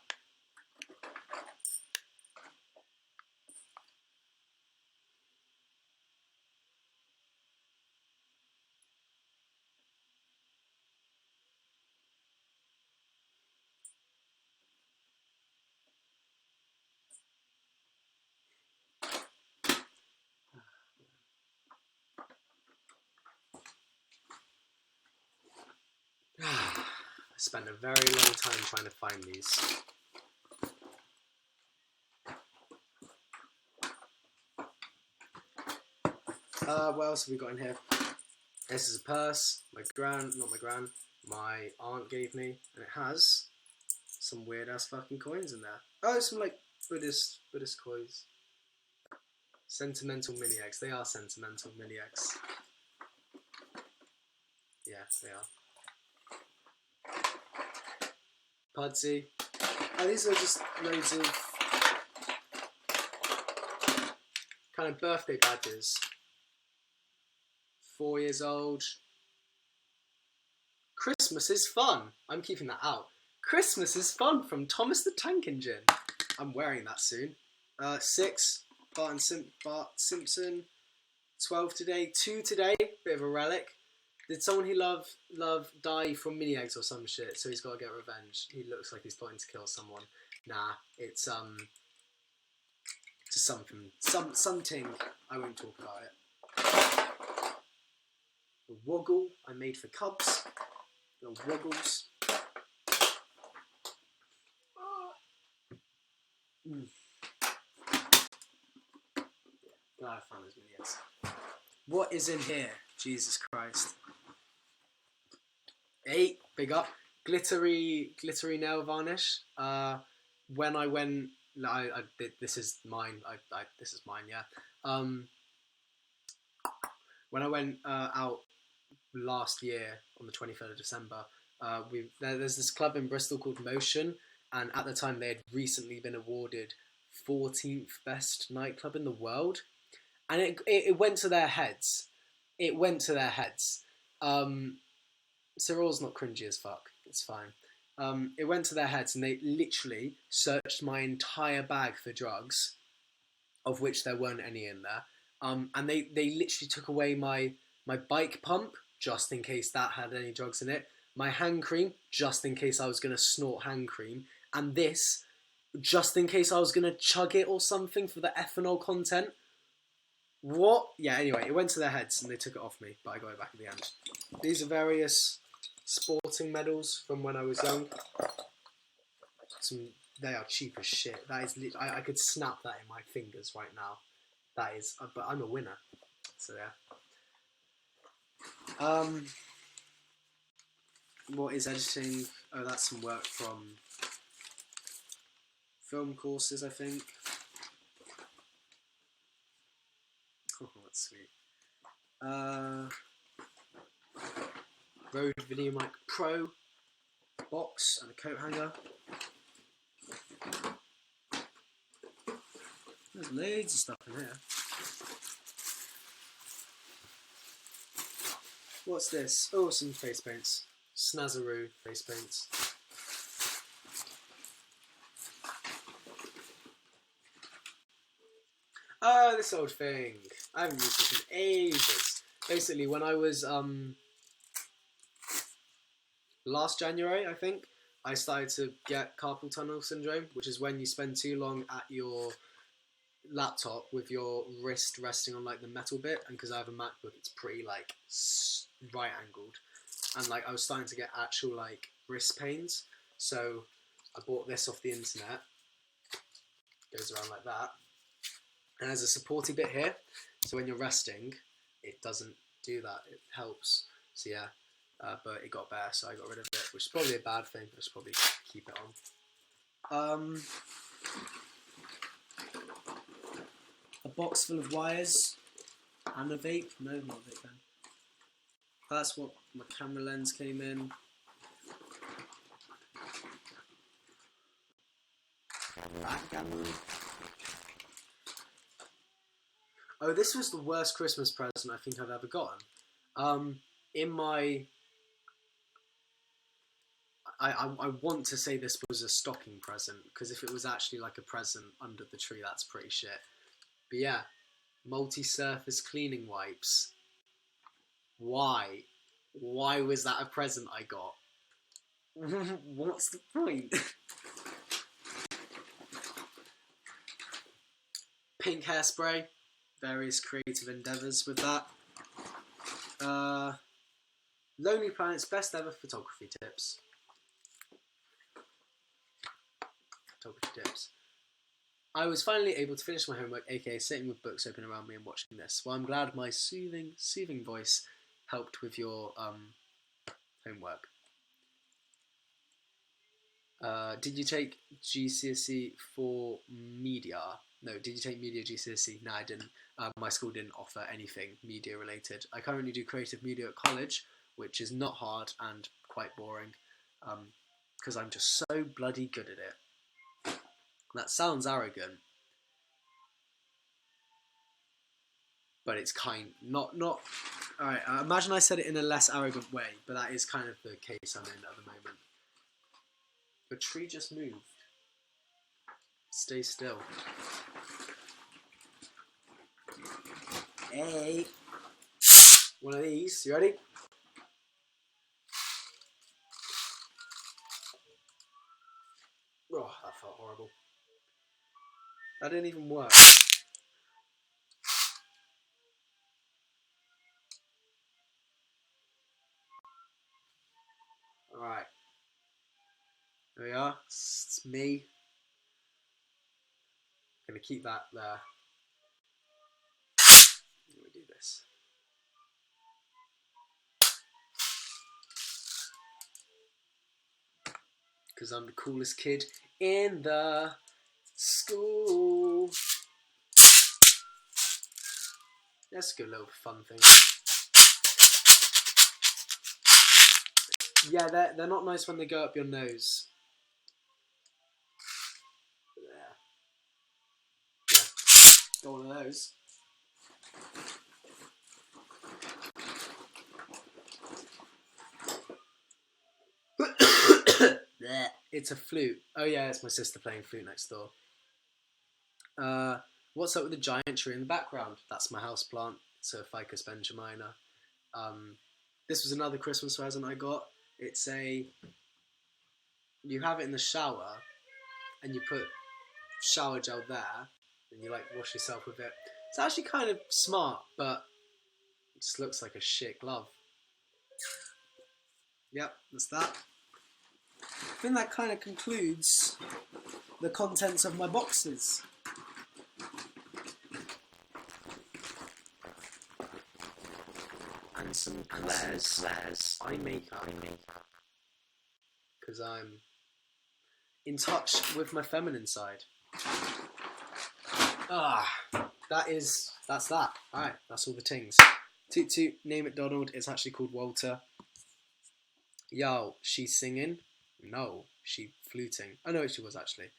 I spent a very long time trying to find these. What else have we got in here? This is a purse. My aunt gave me, and it has some weird ass fucking coins in there. Oh, some like Buddhist coins. Sentimental mini eggs. They are sentimental mini eggs. Yeah, they are. Pudsey. Oh, these are just loads of kind of birthday badges. 4 years old. Christmas is fun. I'm keeping that out. Christmas is fun from Thomas the Tank Engine. I'm wearing that soon. 6. Bart Simpson. 12 today. 2 today. Bit of a relic. Did someone he loved die from mini eggs or some shit? So he's got to get revenge. He looks like he's plotting to kill someone. Nah, it's just something. I won't talk about it. The woggle I made for cubs. The woggles. God, I found those mini eggs. What is in here? Jesus Christ. 8, big up. Glittery nail varnish. When I went, this is mine. This is mine. Yeah. When I went out last year on the 23rd of December, there's this club in Bristol called Motion, and at the time they had recently been awarded 14th best nightclub in the world, and it went to their heads. It went to their heads. Cyril's not cringy as fuck. It's fine. It went to their heads, and they literally searched my entire bag for drugs, of which there weren't any in there. And they literally took away my bike pump, just in case that had any drugs in it. My hand cream, just in case I was going to snort hand cream. And this, just in case I was going to chug it or something for the ethanol content. What? Yeah, anyway, it went to their heads and they took it off me, but I got it back at the end. These are various sporting medals from when I was young. They are cheap as shit. That is, I could snap that in my fingers right now. That is, but I'm a winner. So yeah. What is editing? Oh, that's some work from film courses, I think. Oh, that's sweet. Rode VideoMic Pro box and a coat hanger. There's loads of stuff in here. What's this? Oh, some face paints. Snazzaroo face paints. Oh, this old thing. I haven't used this in ages. Basically, when I was last January, I think, I started to get carpal tunnel syndrome, which is when you spend too long at your laptop with your wrist resting on like the metal bit, and because I have a MacBook, it's pretty like right angled, and like I was starting to get actual like wrist pains. So I bought this off the internet. Goes around like that, and there's a supporty bit here, so when you're resting, it doesn't do that. It helps. So yeah. But it got better, so I got rid of it, which is probably a bad thing. I should probably keep it on. A box full of wires and a vape. No, not a vape pen. That's what my camera lens came in. Oh, this was the worst Christmas present I think I've ever gotten. In my... I want to say this was a stocking present, because if it was actually like a present under the tree, that's pretty shit. But yeah, multi-surface cleaning wipes. Why? Why was that a present I got? What's the point? Pink hairspray. Various creative endeavours with that. Lonely Planet's best ever photography tips. I was finally able to finish my homework, aka sitting with books open around me and watching this. Well, I'm glad my soothing voice helped with your homework. Did you take GCSE for media? No, did you take media GCSE? No, I didn't. My school didn't offer anything media related. I currently do creative media at college, which is not hard and quite boring, because I'm just so bloody good at it. That sounds arrogant, but it's not. Alright, imagine I said it in a less arrogant way, but that is kind of the case I'm in at the moment. The tree just moved. Stay still. Hey! One of these, you ready? Oh, that felt horrible. That didn't even work. Alright. There we are. It's me. I'm going to keep that there. Let me do this. Because I'm the coolest kid in the school. That's a good little fun thing. Yeah, they're not nice when they go up your nose. Yeah. Got one of those. It's a flute. Oh yeah, it's my sister playing flute next door. What's up with the giant tree in the background? That's my houseplant. It's a Ficus benjamina. This was another Christmas present I got. It's you have it in the shower, and you put shower gel there, and you like wash yourself with it. It's actually kind of smart, but it just looks like a shit glove. Yep, that's that. I think that kind of concludes the contents of my boxes. And some Claire's eye makeup. Because I'm in touch with my feminine side. That's that. Alright, that's all the tings. Toot toot, name it Donald. It's actually called Walter. Yo, she's singing? No, she fluting. Oh no, she was actually.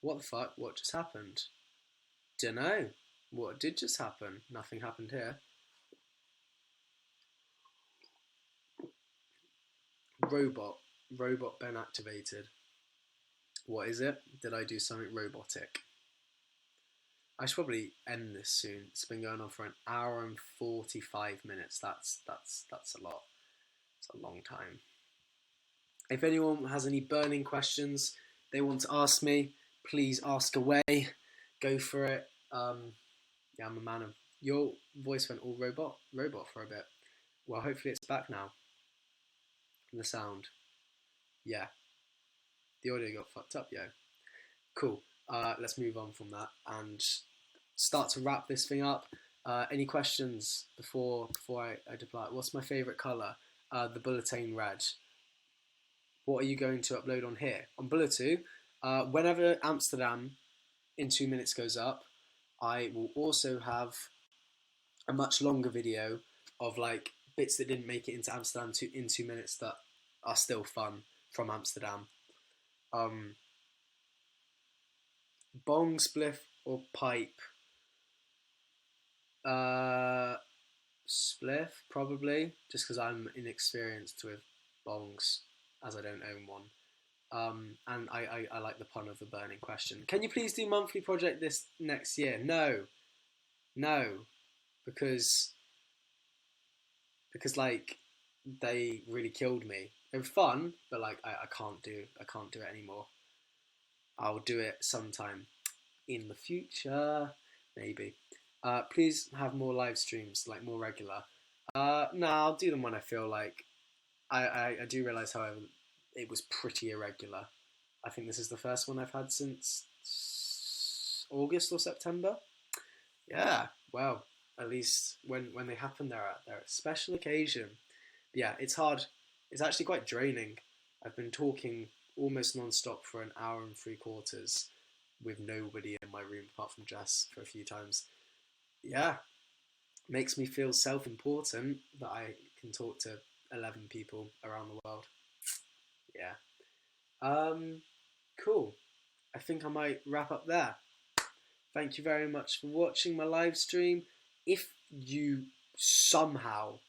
What the fuck? What just happened? Dunno. What did just happen? Nothing happened here. Robot Ben activated. What is it? Did I do something robotic? I should probably end this soon. It's been going on for an hour and 45 minutes. That's a lot. It's a long time. If anyone has any burning questions they want to ask me, please ask away. Go for it. Yeah, I'm a man of... Your voice went all robot for a bit. Well, hopefully it's back now. The sound. Yeah. The audio got fucked up, yo. Cool. Let's move on from that and start to wrap this thing up. Any questions before I depart? What's my favourite colour? The Bulletin Red. What are you going to upload on here? On Bulletin, whenever Amsterdam in 2 minutes goes up, I will also have a much longer video of like bits that didn't make it into Amsterdam in 2 minutes that are still fun from Amsterdam. Bong, spliff or pipe? Spliff, probably, just because I'm inexperienced with bongs, as I don't own one. And I like the pun of the burning question. Can you please do monthly project this next year? No, because like they really killed me. They were fun, but like I can't do it anymore. I'll do it sometime in the future, maybe. Please have more live streams, like more regular. No, I'll do them when I feel like. I do realise, however, it was pretty irregular. I think this is the first one I've had since August or September. Yeah, well, at least when they happen, they're a special occasion. But yeah, it's hard. It's actually quite draining. I've been talking almost non-stop for an hour and 3/4 with nobody in my room apart from Jess for a few times. Yeah, makes me feel self-important that I can talk to 11 people around the world. Yeah. Cool. I think I might wrap up there. Thank you very much for watching my live stream. If you somehow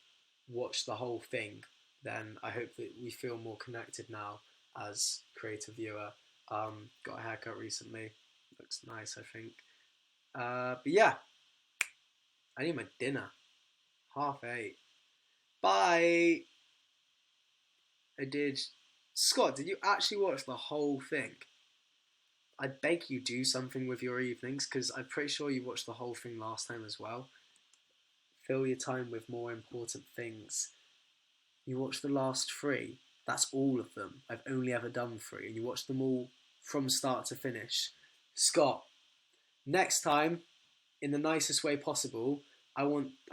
watch the whole thing, then I hope that we feel more connected now as creative viewer. Got a haircut recently. Looks nice, I think. But yeah. I need my dinner. 8:30. Bye! I did. Scott, did you actually watch the whole thing? I beg you do something with your evenings, because I'm pretty sure you watched the whole thing last time as well. Fill your time with more important things. You watched the last 3. That's all of them. I've only ever done 3, and you watched them all from start to finish. Scott, next time, in the nicest way possible, I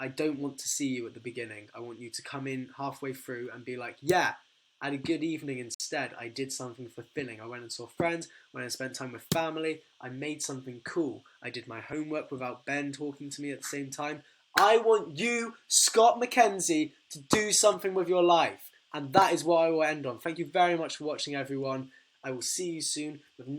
don't want to see you at the beginning. I want you to come in halfway through and be like, yeah, I had a good evening instead. I did something fulfilling. I went and saw friends, went and spent time with family. I made something cool. I did my homework without Ben talking to me at the same time. I want you, Scott McKenzie, to do something with your life. And that is what I will end on. Thank you very much for watching, everyone. I will see you soon with